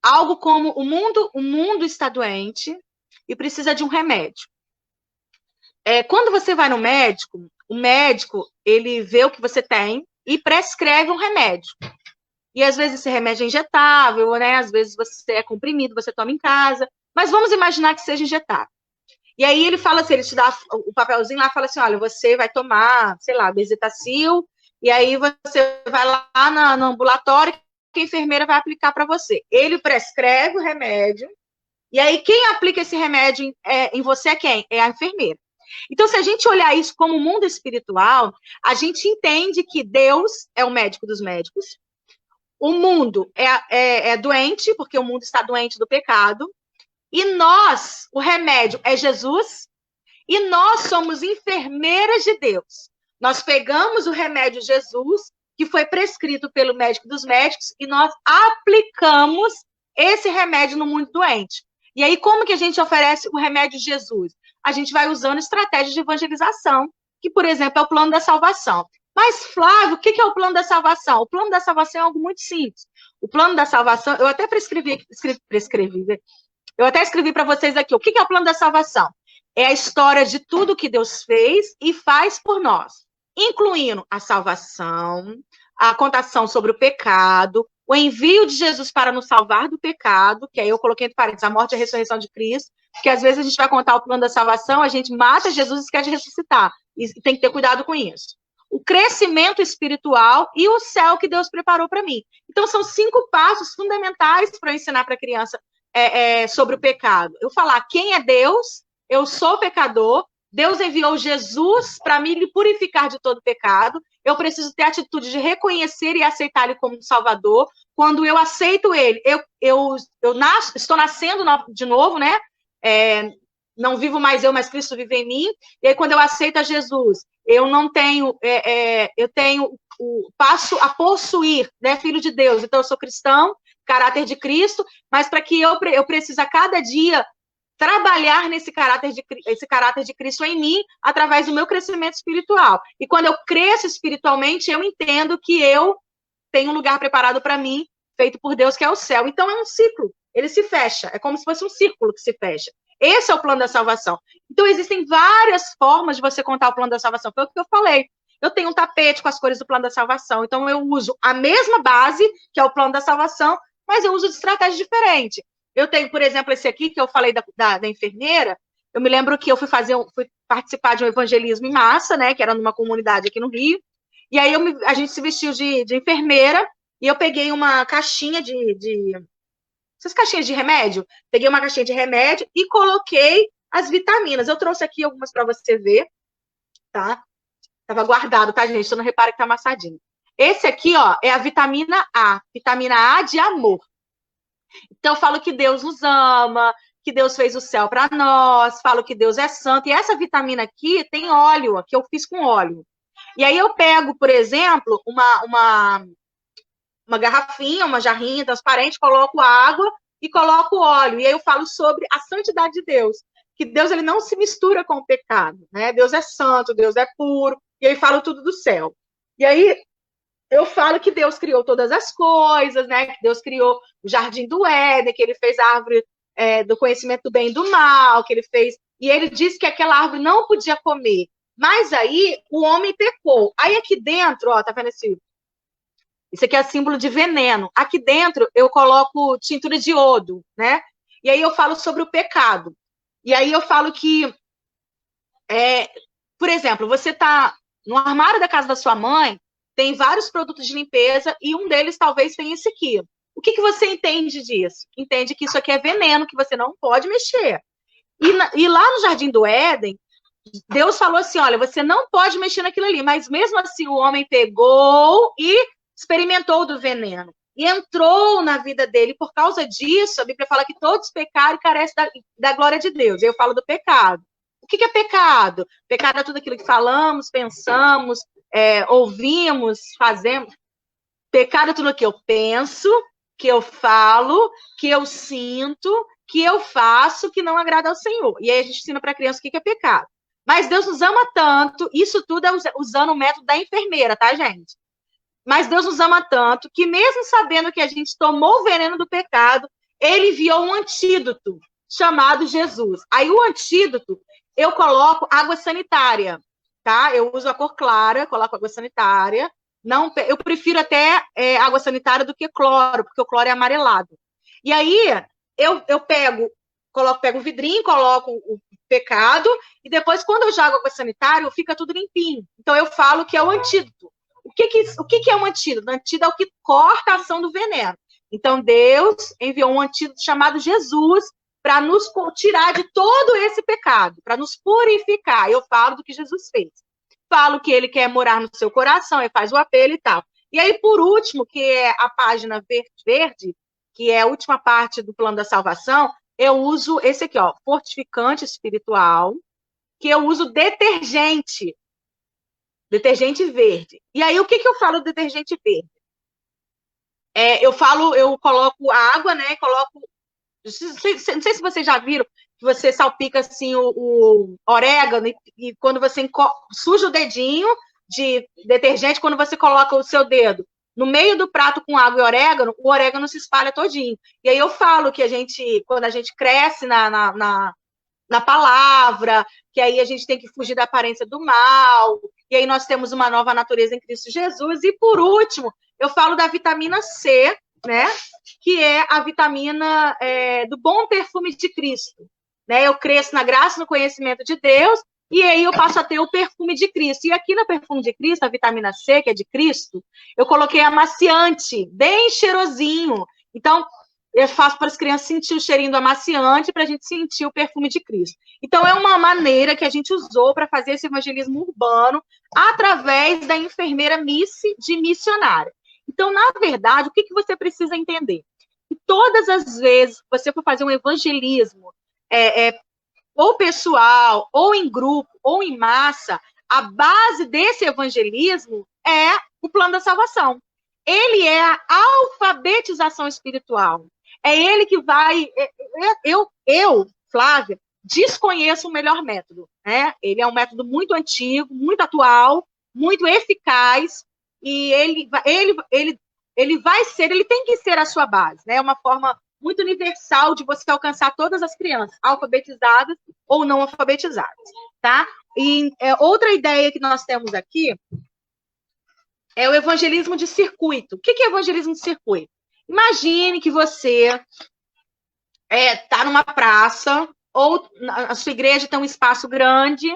algo como o mundo está doente e precisa de um remédio. Quando você vai no médico, o médico, ele vê o que você tem e prescreve um remédio. E às vezes esse remédio é injetável, né? Às vezes você é comprimido, você toma em casa, mas vamos imaginar que seja injetável. E aí ele fala assim, ele te dá o papelzinho lá, fala assim, olha, você vai tomar, sei lá, Bezetacil, e aí você vai lá no ambulatório, que a enfermeira vai aplicar para você. Ele prescreve o remédio, e aí quem aplica esse remédio em você é quem? É a enfermeira. Então, se a gente olhar isso como mundo espiritual, a gente entende que Deus é o médico dos médicos, o mundo é doente, porque o mundo está doente do pecado, e nós, o remédio é Jesus, e nós somos enfermeiras de Deus. Nós pegamos o remédio Jesus, que foi prescrito pelo médico dos médicos, e nós aplicamos esse remédio no mundo doente. E aí, como que a gente oferece o remédio Jesus? A gente vai usando estratégias de evangelização, que, por exemplo, é o plano da salvação. Mas, Flávio, o que é o plano da salvação? O plano da salvação é algo muito simples. O plano da salvação, eu até escrevi para vocês aqui, o que é o plano da salvação? É a história de tudo que Deus fez e faz por nós, incluindo a salvação, a contação sobre o pecado, o envio de Jesus para nos salvar do pecado, que aí eu coloquei entre parênteses, a morte e a ressurreição de Cristo, porque às vezes a gente vai contar o plano da salvação, a gente mata Jesus e esquece de ressuscitar, e tem que ter cuidado com isso. O crescimento espiritual e o céu que Deus preparou para mim. Então, são 5 passos fundamentais para eu ensinar para a criança sobre o pecado. Eu falar quem é Deus, eu sou pecador, Deus enviou Jesus para me purificar de todo pecado, eu preciso ter a atitude de reconhecer e aceitar Ele como Salvador. Quando eu aceito Ele, eu estou nascendo de novo, né? Não vivo mais eu, mas Cristo vive em mim. E aí, quando eu aceito a Jesus, eu não tenho, passo a possuir, né, filho de Deus. Então, eu sou cristão, caráter de Cristo, mas para que eu preciso a cada dia trabalhar esse caráter de Cristo em mim, através do meu crescimento espiritual. E quando eu cresço espiritualmente, eu entendo que eu tenho um lugar preparado para mim, feito por Deus, que é o céu. Então, é um ciclo, ele se fecha, é como se fosse um círculo que se fecha. Esse é o plano da salvação. Então, existem várias formas de você contar o plano da salvação. Foi o que eu falei. Eu tenho um tapete com as cores do plano da salvação. Então, eu uso a mesma base, que é o plano da salvação, mas eu uso de estratégia diferente. Eu tenho, por exemplo, esse aqui, que eu falei da enfermeira. Eu me lembro que eu fui participar de um evangelismo em massa, né? Que era numa comunidade aqui no Rio. E aí, a gente se vestiu de enfermeira, e eu peguei uma caixinha essas caixinhas de remédio, peguei uma caixinha de remédio e coloquei as vitaminas. Eu trouxe aqui algumas para você ver, tá? Tava guardado, tá, gente? Você não repara que tá amassadinho. Esse aqui, ó, é a vitamina A de amor. Então, eu falo que Deus nos ama, que Deus fez o céu para nós, falo que Deus é santo. E essa vitamina aqui tem óleo, que eu fiz com óleo. E aí eu pego, por exemplo, uma garrafinha, uma jarrinha transparente, coloco água e coloco óleo. E aí eu falo sobre a santidade de Deus. Que Deus ele não se mistura com o pecado, né? Deus é santo, Deus é puro. E aí falo tudo do céu. E aí eu falo que Deus criou todas as coisas, né? Que Deus criou o jardim do Éden, que ele fez a árvore do conhecimento do bem e do mal, que ele fez. E ele disse que aquela árvore não podia comer. Mas aí o homem pecou. Aí aqui dentro, ó, tá vendo isso aqui é símbolo de veneno. Aqui dentro eu coloco tintura de iodo, né? E aí eu falo sobre o pecado. E aí eu falo que, por exemplo, você tá no armário da casa da sua mãe, tem vários produtos de limpeza e um deles talvez tenha esse aqui. O que você entende disso? Entende que isso aqui é veneno, que você não pode mexer. E lá no Jardim do Éden, Deus falou assim, olha, você não pode mexer naquilo ali. Mas mesmo assim o homem pegou e experimentou do veneno. E entrou na vida dele. Por causa disso, a Bíblia fala que todos pecaram e carecem da glória de Deus. Eu falo do pecado. O que é pecado? Pecado é tudo aquilo que falamos, pensamos, ouvimos, fazemos. Pecado é tudo o que eu penso, que eu falo, que eu sinto, que eu faço, que não agrada ao Senhor. E aí a gente ensina para a criança o que é pecado. Mas Deus nos ama tanto, isso tudo é usando o método da enfermeira, tá, gente? Mas Deus nos ama tanto que mesmo sabendo que a gente tomou o veneno do pecado, ele enviou um antídoto chamado Jesus. Aí o antídoto, eu coloco água sanitária, tá? Eu uso a cor clara, coloco água sanitária. Não, eu prefiro até água sanitária do que cloro, porque o cloro é amarelado. E aí eu pego o vidrinho, coloco o pecado, e depois, quando eu jogo água sanitária, fica tudo limpinho. Então eu falo que é o antídoto. O que é um antídoto? O antídoto é o que corta a ação do veneno. Então, Deus enviou um antídoto chamado Jesus para nos tirar de todo esse pecado, para nos purificar. Eu falo do que Jesus fez. Falo que ele quer morar no seu coração, ele faz o apelo e tal. E aí, por último, que é a página verde, que é a última parte do plano da salvação, eu uso esse aqui, ó, fortificante espiritual, que eu uso detergente verde. E aí, o que eu falo do detergente verde? Eu coloco água, né? Coloco. Não sei se vocês já viram que você salpica assim o orégano e quando você suja o dedinho de detergente, quando você coloca o seu dedo no meio do prato com água e o orégano se espalha todinho. E aí eu falo que quando a gente cresce na palavra, que aí a gente tem que fugir da aparência do mal, e aí nós temos uma nova natureza em Cristo Jesus. E por último, eu falo da vitamina C, né? Que é a vitamina do bom perfume de Cristo. Né? Eu cresço na graça e no conhecimento de Deus, e aí eu passo a ter o perfume de Cristo. E aqui no perfume de Cristo, a vitamina C, que é de Cristo, eu coloquei amaciante, bem cheirosinho. Então, eu faço para as crianças sentir o cheirinho do amaciante, para a gente sentir o perfume de Cristo. Então, é uma maneira que a gente usou para fazer esse evangelismo urbano através da enfermeira de missionária. Então, na verdade, o que você precisa entender? Que todas as vezes que você for fazer um evangelismo, ou pessoal, ou em grupo, ou em massa, a base desse evangelismo é o plano da salvação. Ele é a alfabetização espiritual. É ele que vai... Eu, Flávia, desconheço o melhor método. Né? Ele é um método muito antigo, muito atual, muito eficaz, e ele tem que ser a sua base. Né? É uma forma muito universal de você alcançar todas as crianças, alfabetizadas ou não alfabetizadas. Tá? E outra ideia que nós temos aqui é o evangelismo de circuito. O que é evangelismo de circuito? Imagine que você está numa praça, ou a sua igreja tem um espaço grande,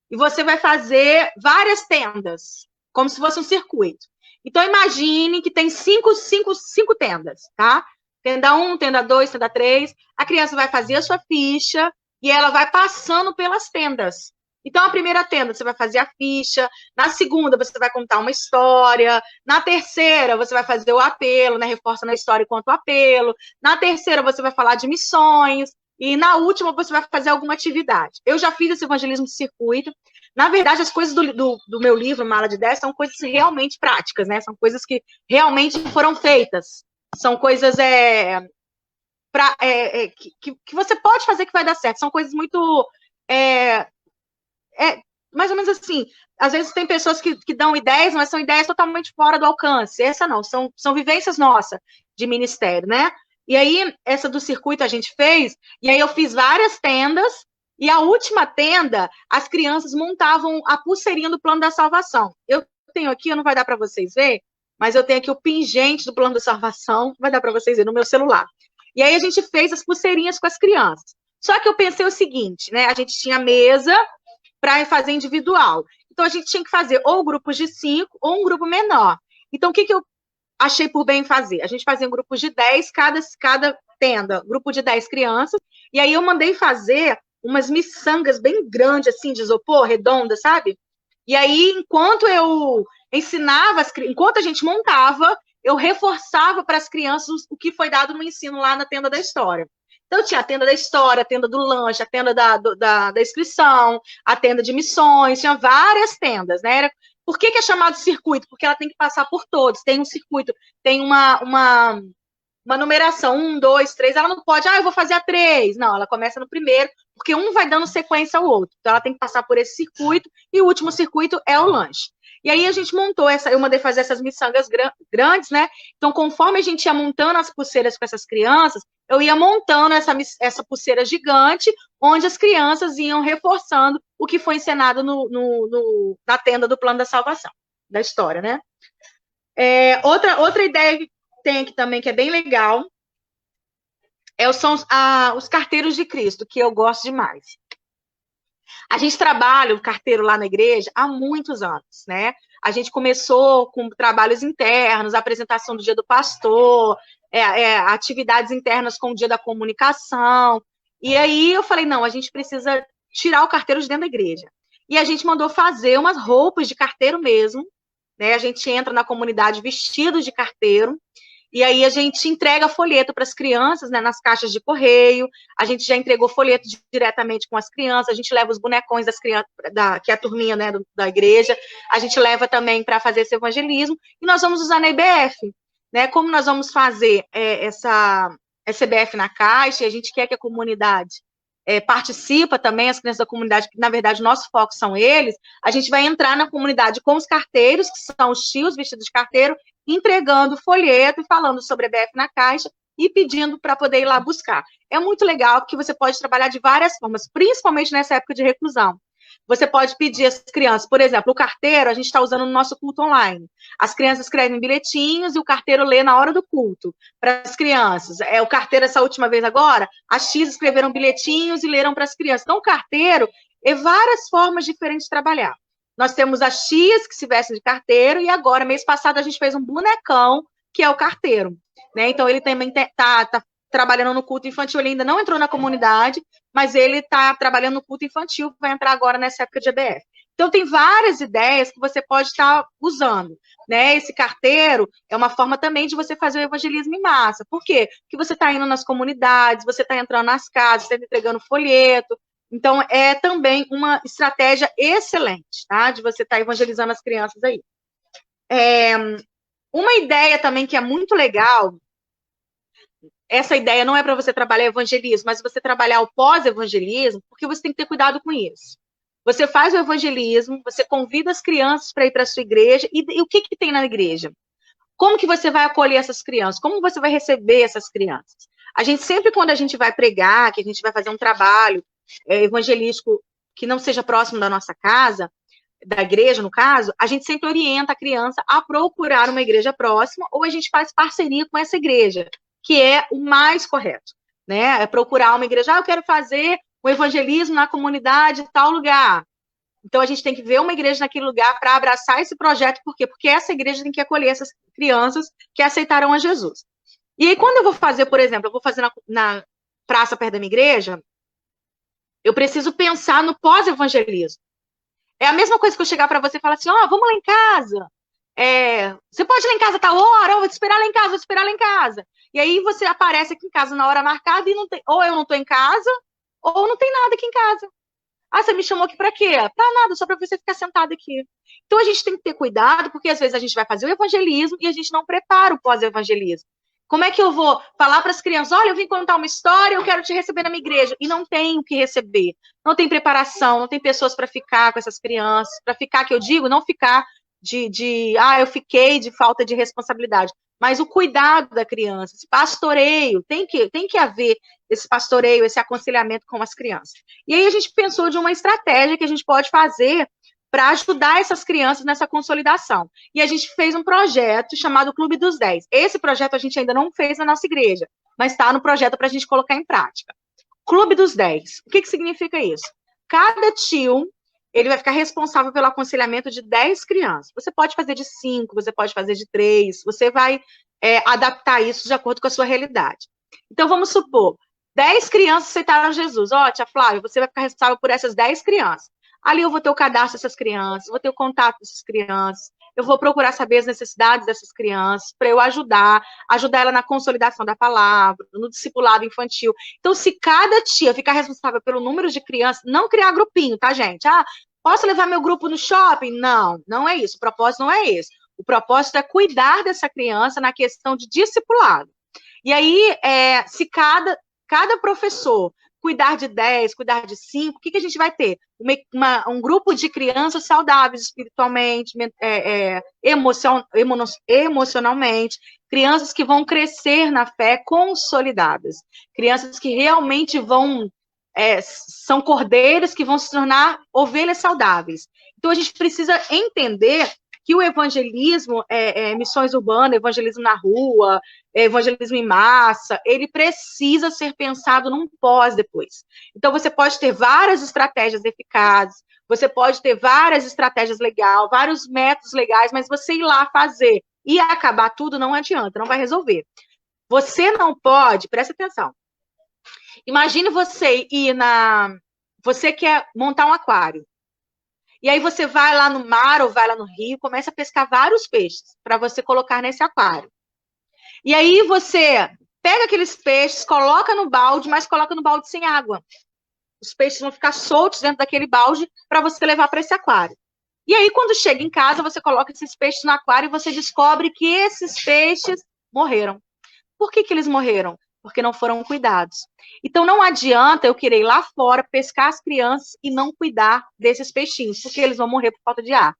e você vai fazer várias tendas, como se fosse um circuito. Então, imagine que tem cinco tendas, tá? Tenda 1, tenda 2, tenda 3. A criança vai fazer a sua ficha, e ela vai passando pelas tendas. Então, a primeira tenda, você vai fazer a ficha. Na segunda, você vai contar uma história. Na terceira, você vai fazer o apelo, né? Reforça na história e conta o apelo. Na terceira, você vai falar de missões. E na última, você vai fazer alguma atividade. Eu já fiz esse evangelismo de circuito. Na verdade, as coisas do meu livro, Mala de 10, são coisas realmente práticas, né? São coisas que realmente foram feitas. São coisas que você pode fazer que vai dar certo. São coisas muito... mais ou menos assim, às vezes tem pessoas que dão ideias, mas são ideias totalmente fora do alcance. Essa não, são vivências nossas de ministério, né? E aí, essa do circuito a gente fez, e aí eu fiz várias tendas, e a última tenda, as crianças montavam a pulseirinha do plano da salvação. Eu tenho aqui, não vai dar para vocês ver, mas eu tenho aqui o pingente do plano da salvação, vai dar para vocês ver no meu celular. E aí a gente fez as pulseirinhas com as crianças. Só que eu pensei o seguinte, né? A gente tinha mesa para fazer individual. Então, a gente tinha que fazer ou grupos de 5 ou um grupo menor. Então, o que eu achei por bem fazer? A gente fazia um grupo de 10, cada tenda, grupo de 10 crianças, e aí eu mandei fazer umas miçangas bem grandes, assim, de isopor, redonda, sabe? E aí, enquanto eu ensinava, enquanto a gente montava, eu reforçava para as crianças o que foi dado no ensino lá na tenda da história. Então, tinha a tenda da história, a tenda do lanche, a tenda da inscrição, a tenda de missões, tinha várias tendas, né? Por que é chamado circuito? Porque ela tem que passar por todos, tem um circuito, tem uma numeração, 1, 2, 3, ela não pode, eu vou fazer a 3. Não, ela começa no primeiro, porque um vai dando sequência ao outro. Então, ela tem que passar por esse circuito, e o último circuito é o lanche. E aí a gente montou eu mandei fazer essas miçangas grandes, né? Então, conforme a gente ia montando as pulseiras com essas crianças, eu ia montando essa pulseira gigante, onde as crianças iam reforçando o que foi ensinado na tenda do plano da salvação, da história, né? Outra ideia que tem aqui também, que é bem legal, são os carteiros de Cristo, que eu gosto demais. A gente trabalha o carteiro lá na igreja há muitos anos, né? A gente começou com trabalhos internos, a apresentação do dia do pastor, atividades internas com o dia da comunicação. E aí eu falei, não, a gente precisa tirar o carteiro de dentro da igreja. E a gente mandou fazer umas roupas de carteiro mesmo, né? A gente entra na comunidade vestidos de carteiro, e aí a gente entrega folheto para as crianças, né, nas caixas de correio. A gente já entregou folheto diretamente com as crianças. A gente leva os bonecões das crianças, que é a turminha, né, da igreja. A gente leva também para fazer esse evangelismo. E nós vamos usar na EBF, né? Como nós vamos fazer essa EBF na caixa, e a gente quer que a comunidade participa também, as crianças da comunidade, que na verdade o nosso foco são eles, a gente vai entrar na comunidade com os carteiros, que são os tios vestidos de carteiro, entregando folheto e falando sobre a EBF na caixa e pedindo para poder ir lá buscar. É muito legal que você pode trabalhar de várias formas, principalmente nessa época de reclusão. Você pode pedir às crianças, por exemplo, o carteiro a gente está usando no nosso culto online. As crianças escrevem bilhetinhos e o carteiro lê na hora do culto para as crianças. O carteiro, essa última vez agora, as X escreveram bilhetinhos e leram para as crianças. Então, o carteiro é várias formas diferentes de trabalhar. Nós temos as tias que se vestem de carteiro, e agora, mês passado, a gente fez um bonecão, que é o carteiro, né? Então, ele também está trabalhando no culto infantil, ele ainda não entrou na comunidade, mas ele está trabalhando no culto infantil, vai entrar agora nessa época de EBF. Então, tem várias ideias que você pode estar usando, né? Esse carteiro é uma forma também de você fazer o evangelismo em massa. Por quê? Porque você está indo nas comunidades, você está entrando nas casas, você está entregando folheto. Então, é também uma estratégia excelente, tá? De você estar evangelizando as crianças aí. Uma ideia também que é muito legal, essa ideia não é para você trabalhar evangelismo, mas você trabalhar o pós-evangelismo, porque você tem que ter cuidado com isso. Você faz o evangelismo, você convida as crianças para ir para a sua igreja, e o que tem na igreja? Como que você vai acolher essas crianças? Como você vai receber essas crianças? A gente sempre, quando a gente vai pregar, que a gente vai fazer um trabalho evangelístico que não seja próximo da nossa casa, da igreja, no caso, a gente sempre orienta a criança a procurar uma igreja próxima, ou a gente faz parceria com essa igreja, que é o mais correto, né? É procurar uma igreja, eu quero fazer o evangelismo na comunidade de tal lugar. Então, a gente tem que ver uma igreja naquele lugar para abraçar esse projeto. Por quê? Porque essa igreja tem que acolher essas crianças que aceitarão a Jesus. E aí, quando eu vou fazer, por exemplo, eu vou fazer na praça perto da minha igreja, eu preciso pensar no pós-evangelismo. É a mesma coisa que eu chegar para você e falar assim, ó, vamos lá em casa. Você pode ir lá em casa a tal hora, eu vou te esperar lá em casa, vou te esperar lá em casa. E aí você aparece aqui em casa na hora marcada e não tem, ou eu não estou em casa, ou não tem nada aqui em casa. Ah, você me chamou aqui para quê? Para nada, só para você ficar sentado aqui. Então a gente tem que ter cuidado, porque às vezes a gente vai fazer o evangelismo e a gente não prepara o pós-evangelismo. Como é que eu vou falar para as crianças, olha, eu vim contar uma história, eu quero te receber na minha igreja, e não tem o que receber, não tem preparação, não tem pessoas para ficar com essas crianças, para ficar, que eu digo, não ficar eu fiquei de falta de responsabilidade, mas o cuidado da criança, esse pastoreio, tem que haver esse pastoreio, esse aconselhamento com as crianças. E aí a gente pensou de uma estratégia que a gente pode fazer para ajudar essas crianças nessa consolidação. E a gente fez um projeto chamado Clube dos 10. Esse projeto a gente ainda não fez na nossa igreja, mas está no projeto para a gente colocar em prática. Clube dos 10. O que significa isso? Cada tio, ele vai ficar responsável pelo aconselhamento de 10 crianças. Você pode fazer de 5, você pode fazer de 3, você vai adaptar isso de acordo com a sua realidade. Então, vamos supor, 10 crianças aceitaram Jesus. Ó, tia Flávia, você vai ficar responsável por essas 10 crianças. Ali eu vou ter o cadastro dessas crianças, vou ter o contato dessas crianças, eu vou procurar saber as necessidades dessas crianças, para eu ajudar ela na consolidação da palavra, no discipulado infantil. Então, se cada tia ficar responsável pelo número de crianças, não criar grupinho, tá, gente? Ah, posso levar meu grupo no shopping? Não, não é isso, o propósito não é esse. O propósito é cuidar dessa criança na questão de discipulado. E aí, se cada professor cuidar de 10, cuidar de 5, o que a gente vai ter? Um grupo de crianças saudáveis espiritualmente, emocionalmente, crianças que vão crescer na fé consolidadas, crianças que realmente são cordeiros que vão se tornar ovelhas saudáveis. Então, a gente precisa entender que o evangelismo, missões urbanas, evangelismo na rua, evangelismo em massa, ele precisa ser pensado num pós-depois. Então, você pode ter várias estratégias eficazes, você pode ter várias estratégias legais, vários métodos legais, mas você ir lá fazer e acabar tudo não adianta, não vai resolver. Você não pode, presta atenção, imagine você você quer montar um aquário. E aí você vai lá no mar ou vai lá no rio, começa a pescar vários peixes para você colocar nesse aquário. E aí você pega aqueles peixes, coloca no balde, mas coloca no balde sem água. Os peixes vão ficar soltos dentro daquele balde para você levar para esse aquário. E aí quando chega em casa, você coloca esses peixes no aquário e você descobre que esses peixes morreram. Por que eles morreram? Porque não foram cuidados. Então, não adianta eu querer ir lá fora, pescar as crianças e não cuidar desses peixinhos, porque eles vão morrer por falta de ar.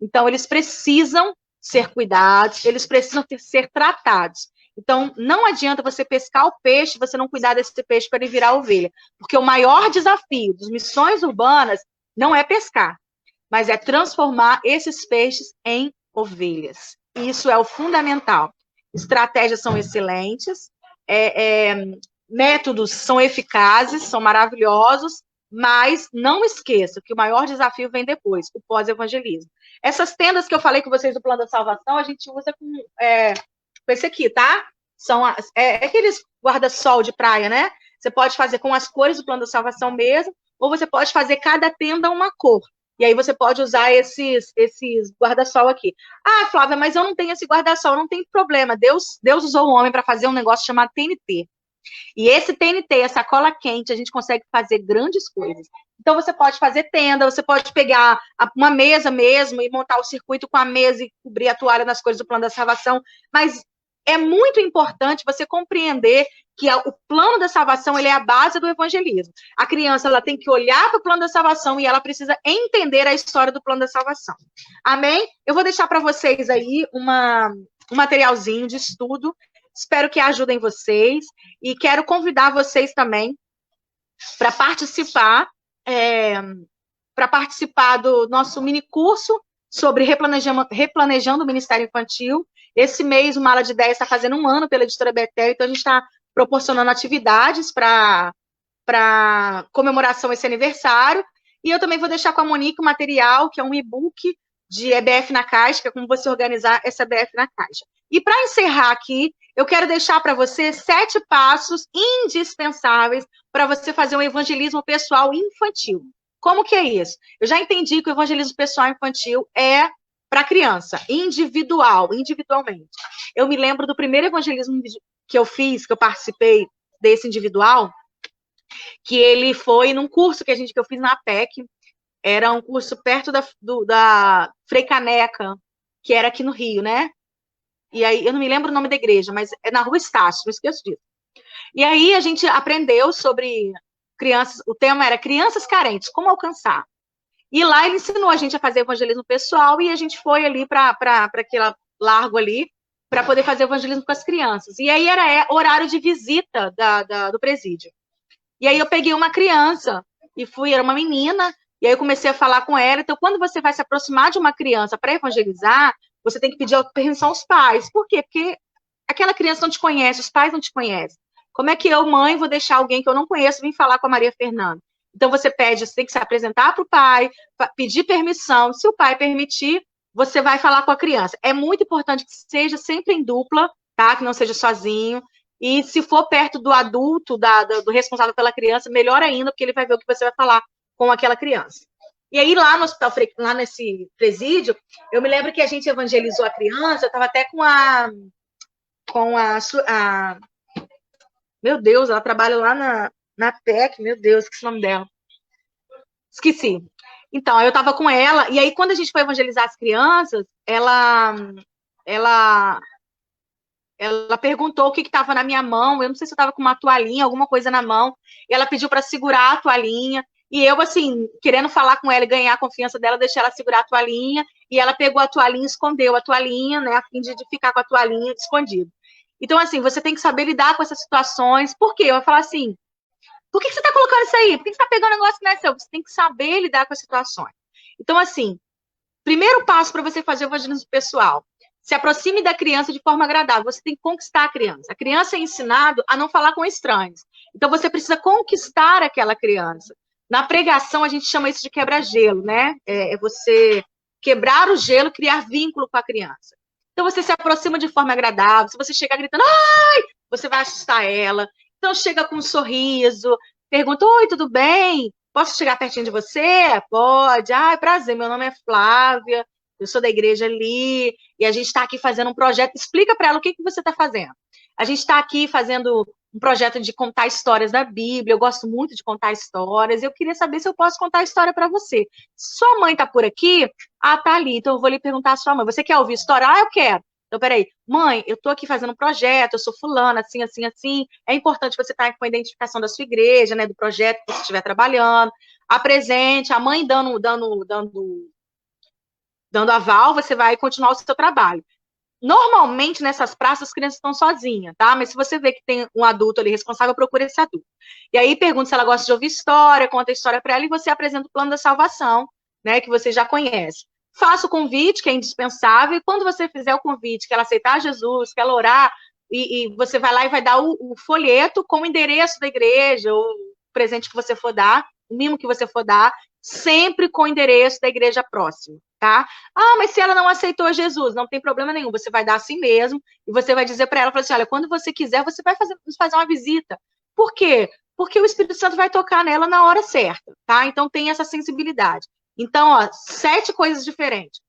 Então, eles precisam ser cuidados, eles precisam ser tratados. Então, não adianta você pescar o peixe e você não cuidar desse peixe para ele virar ovelha. Porque o maior desafio das missões urbanas não é pescar, mas é transformar esses peixes em ovelhas. Isso é o fundamental. Estratégias são excelentes, métodos são eficazes, são maravilhosos, mas não esqueça que o maior desafio vem depois, o pós-evangelismo. Essas tendas que eu falei com vocês do Plano da Salvação, a gente usa com esse aqui, tá? São aqueles guarda-sol de praia, né? Você pode fazer com as cores do Plano da Salvação mesmo, ou você pode fazer cada tenda uma cor. E aí você pode usar esses guarda-sol aqui. Ah, Flávia, mas eu não tenho esse guarda-sol. Não tem problema. Deus usou o homem para fazer um negócio chamado TNT. E esse TNT, essa cola quente, a gente consegue fazer grandes coisas. Então, você pode fazer tenda, você pode pegar uma mesa mesmo e montar o circuito com a mesa e cobrir a toalha nas cores do Plano da Salvação. Mas é muito importante você compreender que o plano da salvação ele é a base do evangelismo. A criança ela tem que olhar para o plano da salvação e ela precisa entender a história do plano da salvação. Amém? Eu vou deixar para vocês aí um materialzinho de estudo. Espero que ajudem vocês. E quero convidar vocês também para participar do nosso mini curso sobre replanejando o Ministério Infantil. Esse mês, o Mala de 10 está fazendo 1 ano pela editora Betel, então a gente está proporcionando atividades para comemoração esse aniversário. E eu também vou deixar com a Monique um material, que é um e-book de EBF na Caixa, que é como você organizar essa EBF na Caixa. E para encerrar aqui, eu quero deixar para você 7 passos indispensáveis para você fazer um evangelismo pessoal infantil. Como que é isso? Eu já entendi que o evangelismo pessoal infantil é para criança, individualmente. Eu me lembro do primeiro evangelismo que eu fiz, que eu participei desse individual, que ele foi num curso que eu fiz na PEC, era um curso perto da Frei Caneca, que era aqui no Rio, né? E aí, eu não me lembro o nome da igreja, mas é na Rua Estácio, não esqueço disso. E aí, a gente aprendeu sobre crianças, o tema era crianças carentes, como alcançar. E lá ele ensinou a gente a fazer evangelismo pessoal e a gente foi ali para aquele largo ali para poder fazer evangelismo com as crianças. E aí era horário de visita do presídio. E aí eu peguei uma criança e era uma menina, e aí eu comecei a falar com ela. Então, quando você vai se aproximar de uma criança para evangelizar, você tem que pedir permissão aos pais. Por quê? Porque aquela criança não te conhece, os pais não te conhecem. Como é que eu, mãe, vou deixar alguém que eu não conheço vir falar com a Maria Fernanda? Então, você tem que se apresentar para o pai, pedir permissão. Se o pai permitir, você vai falar com a criança. É muito importante que seja sempre em dupla, tá? Que não seja sozinho. E se for perto do adulto, do responsável pela criança, melhor ainda, porque ele vai ver o que você vai falar com aquela criança. E aí, lá no hospital, lá nesse presídio, eu me lembro que a gente evangelizou a criança, eu estava até com a meu Deus, ela trabalha lá na PEC, meu Deus, esqueci o nome dela. Esqueci. Então, eu estava com ela, e aí quando a gente foi evangelizar as crianças, ela perguntou o que estava na minha mão, eu não sei se eu estava com uma toalhinha, alguma coisa na mão, e ela pediu para segurar a toalhinha, e eu, assim, querendo falar com ela e ganhar a confiança dela, deixei ela segurar a toalhinha, e ela pegou a toalhinha e escondeu a toalhinha, né, a fim de ficar com a toalhinha escondida. Então, assim, você tem que saber lidar com essas situações. Por quê? Eu vou falar assim, por que você está colocando isso aí? Por que você está pegando um negócio que não é seu? Você tem que saber lidar com as situações. Então, assim, primeiro passo para você fazer o evangelismo pessoal, se aproxime da criança de forma agradável. Você tem que conquistar a criança. A criança é ensinada a não falar com estranhos. Então, você precisa conquistar aquela criança. Na pregação, a gente chama isso de quebra-gelo, né? É você quebrar o gelo, criar vínculo com a criança. Então, você se aproxima de forma agradável. Se você chegar gritando, ai, você vai assustar ela. Então, chega com um sorriso, pergunta, oi, tudo bem? Posso chegar pertinho de você? Pode. Ai, prazer, meu nome é Flávia, eu sou da igreja ali, e a gente está aqui fazendo um projeto. Explica para ela o que você está fazendo. A gente está aqui fazendo um projeto de contar histórias da Bíblia, eu gosto muito de contar histórias, eu queria saber se eu posso contar a história para você. Sua mãe está por aqui? Ah, tá ali, então eu vou lhe perguntar a sua mãe, você quer ouvir história? Ah, eu quero. Então, peraí, mãe, eu estou aqui fazendo um projeto, eu sou fulana, assim, assim, assim, é importante você estar com a identificação da sua igreja, né, do projeto que você estiver trabalhando, apresente, a mãe dando aval, você vai continuar o seu trabalho. Normalmente, nessas praças, as crianças estão sozinhas, tá? Mas se você vê que tem um adulto ali responsável, procura esse adulto. E aí, pergunta se ela gosta de ouvir história, conta a história para ela, e você apresenta o plano da salvação, né, que você já conhece. Faça o convite, que é indispensável, e quando você fizer o convite, que ela aceitar Jesus, que ela orar, e você vai lá e vai dar o folheto com o endereço da igreja, ou o presente que você for dar, o mimo que você for dar, sempre com o endereço da igreja próxima, tá? Ah, mas se ela não aceitou Jesus, não tem problema nenhum, você vai dar assim mesmo, e você vai dizer para ela, assim, olha, quando você quiser, você vai nos fazer uma visita. Por quê? Porque o Espírito Santo vai tocar nela na hora certa, tá? Então tem essa sensibilidade. Então, ó, 7 coisas diferentes,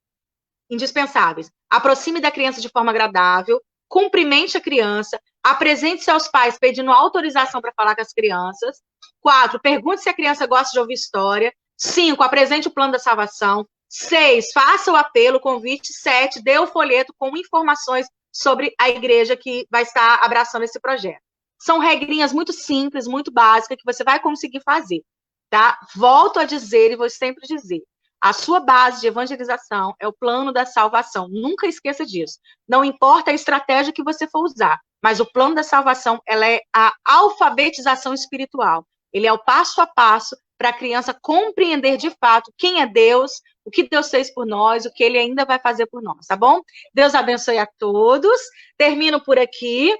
indispensáveis. Aproxime da criança de forma agradável, cumprimente a criança, apresente-se aos pais pedindo autorização para falar com as crianças. 4, pergunte se a criança gosta de ouvir história. 5, apresente o plano da salvação. 6, faça o apelo, o convite. 7, dê o folheto com informações sobre a igreja que vai estar abraçando esse projeto. São regrinhas muito simples, muito básicas, que você vai conseguir fazer, tá? Volto a dizer e vou sempre dizer. A sua base de evangelização é o plano da salvação. Nunca esqueça disso. Não importa a estratégia que você for usar, mas o plano da salvação, ela é a alfabetização espiritual. Ele é o passo a passo para a criança compreender de fato quem é Deus, o que Deus fez por nós, o que Ele ainda vai fazer por nós, tá bom? Deus abençoe a todos. Termino por aqui.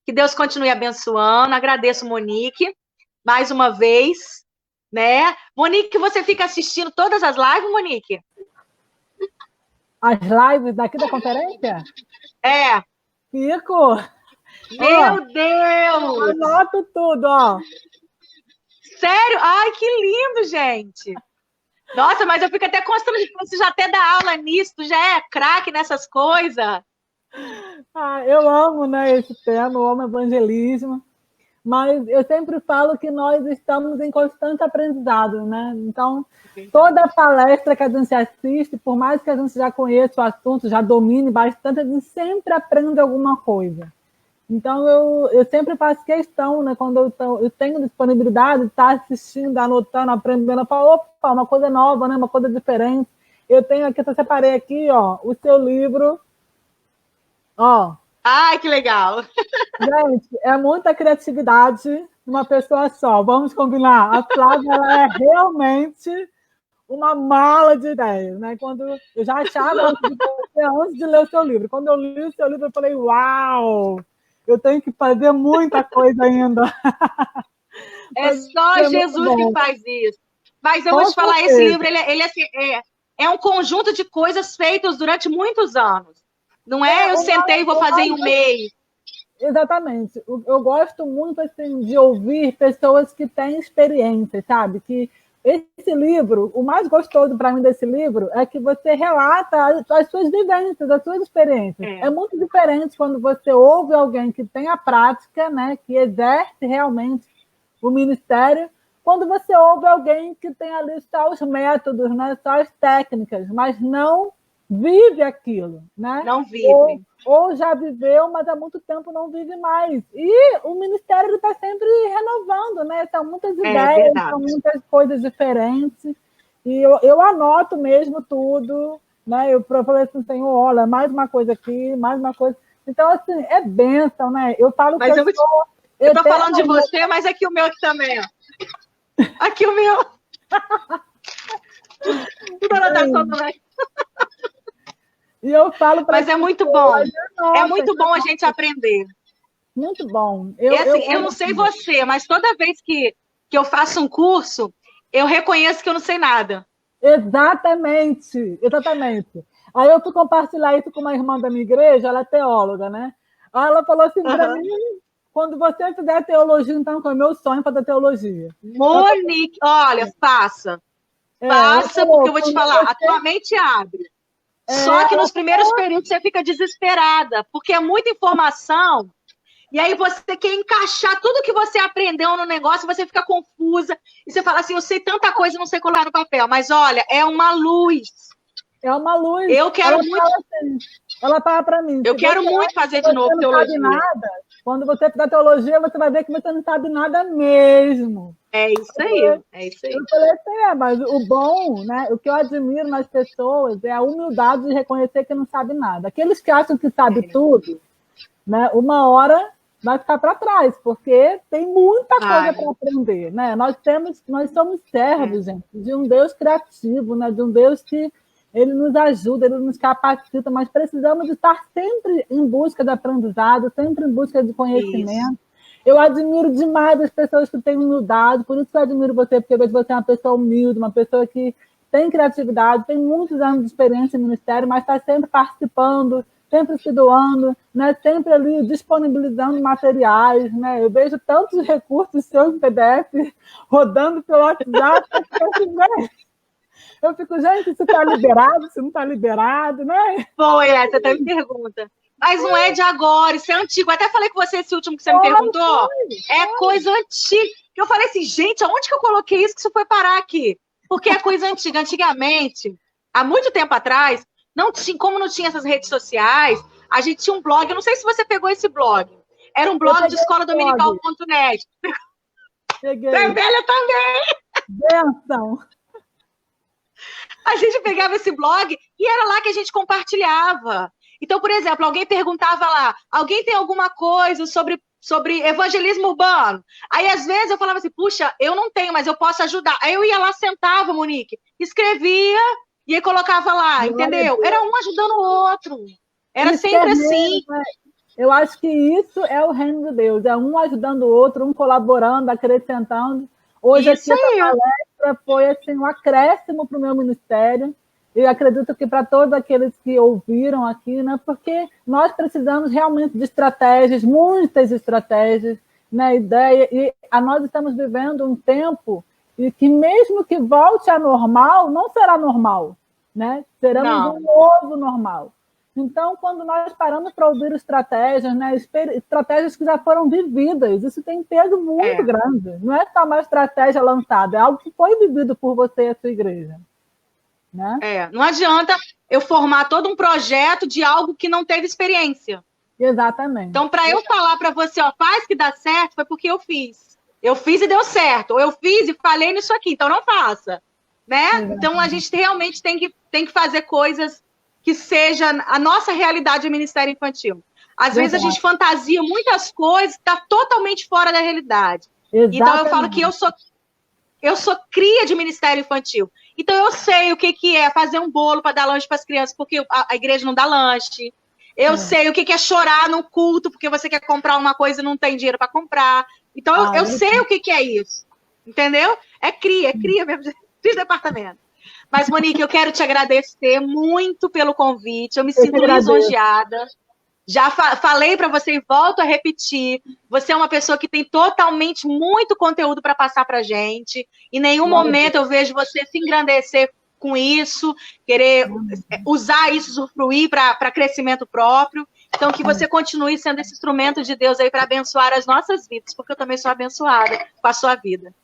Que Deus continue abençoando. Agradeço, Monique, mais uma vez, né? Monique, você fica assistindo todas as lives, Monique? As lives daqui da conferência? É. Fico. Meu Deus! Anoto tudo, ó. Sério? Ai, que lindo, gente! Nossa, mas eu fico até constrangida, você já até dá aula nisso, tu já é craque nessas coisas. Eu amo, né, esse tema, eu amo evangelismo, mas eu sempre falo que nós estamos em constante aprendizado, né? Então, toda palestra que a gente assiste, por mais que a gente já conheça o assunto, já domine bastante, a gente sempre aprende alguma coisa. Então, eu sempre faço questão, né, quando eu tenho disponibilidade de estar assistindo, anotando, aprendendo, eu falo, opa, uma coisa nova, né, uma coisa diferente. Eu tenho aqui, eu separei aqui, ó, o seu livro, ó. Ai, que legal! Gente, é muita criatividade numa pessoa só, vamos combinar. A Flávia, ela é realmente uma mala de ideias, né? Quando eu já achava antes de ler o seu livro. Quando eu li o seu livro, eu falei, uau! Eu tenho que fazer muita coisa ainda. É só Jesus que faz isso. Mas eu vou te falar, esse livro ele assim, é um conjunto de coisas feitas durante muitos anos. Não é eu sentei e vou fazer em um mês. Exatamente. Eu gosto muito assim, de ouvir pessoas que têm experiência, sabe? Que esse livro, o mais gostoso para mim desse livro é que você relata as suas vivências, as suas experiências. É muito diferente quando você ouve alguém que tem a prática, né, que exerce realmente o ministério, quando você ouve alguém que tem ali só os métodos, né, só as técnicas, mas não vive aquilo, né? Não vive. Ou já viveu, mas há muito tempo não vive mais. E o ministério está sempre renovando, né? São muitas ideias, são muitas coisas diferentes. E eu anoto mesmo tudo, né? Eu falei assim, Senhor, olha, mais uma coisa aqui, mais uma coisa. Então, assim, é bênção, né? Eu falo mas que eu estou falando de você, mas aqui o meu aqui também, ó. Aqui o meu. Tudo anotação também. E eu falo para mas é muito bom. É muito bom a gente aprender. Muito bom. Eu não sei você, mas toda vez que eu faço um curso, eu reconheço que eu não sei nada. Exatamente, exatamente. Aí eu fui compartilhar isso com uma irmã da minha igreja, ela é teóloga, né? Aí ela falou assim para mim, quando você fizer teologia, então, é o meu sonho fazer teologia. Monique, olha, faça. Faça, porque eu vou te falar, a tua mente abre. Só que nos primeiros períodos você fica desesperada, porque é muita informação, e aí você quer encaixar tudo que você aprendeu no negócio, você fica confusa, e você fala assim, eu sei tanta coisa, não sei colocar no papel, mas olha, é uma luz. É uma luz. Eu quero muito... Ela fala para mim. Eu quero muito fazer de novo teologia. Não sabe nada, quando você fizer teologia, você vai ver que você não sabe nada mesmo. É isso aí, é isso aí. Eu falei assim, mas o bom, né? O que eu admiro nas pessoas é a humildade de reconhecer que não sabe nada. Aqueles que acham que sabe tudo, né? Uma hora vai ficar para trás, porque tem muita coisa para aprender, né? Nós somos servos, gente, de um Deus criativo, né? De um Deus que ele nos ajuda, ele nos capacita, mas precisamos estar sempre em busca de aprendizado, sempre em busca de conhecimento. Isso. Eu admiro demais as pessoas que têm humildade, por isso que eu admiro você, porque eu vejo você uma pessoa humilde, uma pessoa que tem criatividade, tem muitos anos de experiência no ministério, mas está sempre participando, sempre se doando, né? Sempre ali disponibilizando materiais. Né? Eu vejo tantos recursos seus em PDF rodando pelo WhatsApp, eu fico, gente, isso está liberado, isso não está liberado, né? Foi, essa até me pergunta. Mas não é de agora, isso é antigo. Eu até falei com você esse último que você me perguntou. É coisa antiga. Eu falei assim, gente, aonde que eu coloquei isso que isso foi parar aqui? Porque é coisa antiga. Antigamente, há muito tempo atrás, não tinha, como não tinha essas redes sociais, a gente tinha um blog. Eu não sei se você pegou esse blog. Era um blog de escoladominical.net. Peguei. Você é velha também. Benção. A gente pegava esse blog e era lá que a gente compartilhava. Então, por exemplo, alguém perguntava lá, alguém tem alguma coisa sobre evangelismo urbano? Aí, às vezes, eu falava assim, puxa, eu não tenho, mas eu posso ajudar. Aí eu ia lá, sentava, Monique, escrevia e aí colocava lá, entendeu? Era um ajudando o outro. Era isso sempre assim. Né? Eu acho que isso é o reino de Deus, é um ajudando o outro, um colaborando, acrescentando. Hoje isso aqui a palestra foi assim, um acréscimo para o meu ministério. E acredito que para todos aqueles que ouviram aqui, né, porque nós precisamos realmente de estratégias, muitas estratégias, né, ideia, e nós estamos vivendo um tempo e que mesmo que volte a normal, não será normal, né? Seremos um novo normal. Então, quando nós paramos para ouvir estratégias, né, estratégias que já foram vividas, isso tem peso muito grande. Não é só uma estratégia lançada, é algo que foi vivido por você e a sua igreja. Né? Não adianta eu formar todo um projeto de algo que não teve experiência. Exatamente. Então, para eu falar para você, ó, faz que dá certo, foi porque eu fiz. Eu fiz e deu certo. Ou eu fiz e falei nisso aqui, então não faça. Né? Então, a gente realmente tem que fazer coisas que seja a nossa realidade de Ministério Infantil. Às vezes a gente fantasia muitas coisas que está totalmente fora da realidade. Exatamente. Então, eu falo que eu sou cria de Ministério Infantil. Então, eu sei o que é fazer um bolo para dar lanche para as crianças, porque a igreja não dá lanche. Eu sei o que é chorar no culto, porque você quer comprar uma coisa e não tem dinheiro para comprar. Então, eu sei o que é isso. Entendeu? É cria mesmo. Fiz departamento. Mas, Monique, eu quero te agradecer muito pelo convite. Eu me sinto lisonjeada. Já falei para você e volto a repetir. Você é uma pessoa que tem totalmente muito conteúdo para passar para a gente. Em nenhum momento eu vejo você se engrandecer com isso, querer usar isso, usufruir para crescimento próprio. Então, que você continue sendo esse instrumento de Deus aí para abençoar as nossas vidas, porque eu também sou abençoada com a sua vida.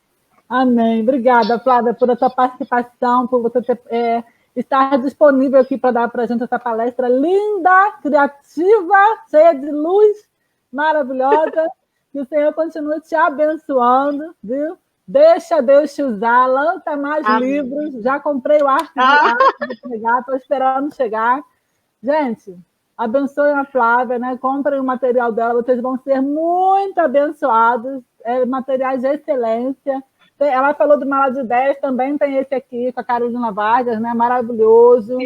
Amém. Obrigada, Flávia, por essa participação, por você estar disponível aqui para dar para a gente essa palestra linda, criativa, cheia de luz, maravilhosa. Que o Senhor continue te abençoando, viu? Deixa Deus te usar, lança mais livros. Já comprei o arte de pegar, estou esperando chegar. Gente, abençoem a Flávia, né? Comprem o material dela, vocês vão ser muito abençoados. Materiais de excelência. Ela falou do Mala de 10, também tem esse aqui com a Carolina Vargas, né? Maravilhoso.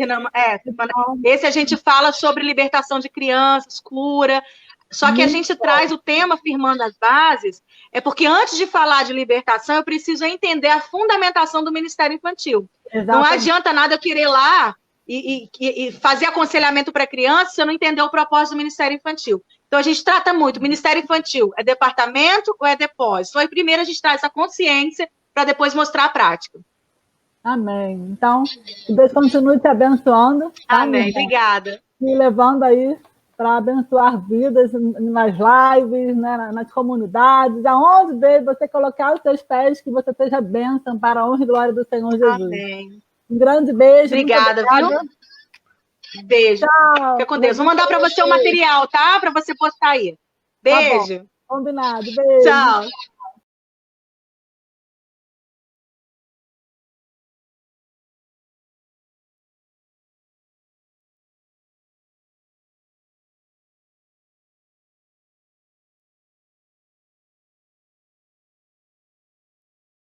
Esse a gente fala sobre libertação de crianças, cura. Só que a gente traz o tema firmando as bases, porque antes de falar de libertação, eu preciso entender a fundamentação do Ministério Infantil. Exatamente. Não adianta nada eu querer ir lá e fazer aconselhamento para criança se eu não entender o propósito do Ministério Infantil. Então, a gente trata muito. Ministério Infantil é departamento ou é depósito? Aí, primeiro, a gente traz essa consciência para depois mostrar a prática. Amém. Então, que Deus continue te abençoando. Tá, amém. Obrigada. Me levando aí para abençoar vidas nas lives, né, nas comunidades, aonde veio você colocar os seus pés, que você seja bênção para a honra e glória do Senhor Jesus. Amém. Um grande beijo. Obrigada, viu? Beijo. Tchau. Fica com Deus. Vou mandar para você o material, tá? Para você postar aí. Beijo. Tá bom. Combinado. Beijo. Tchau.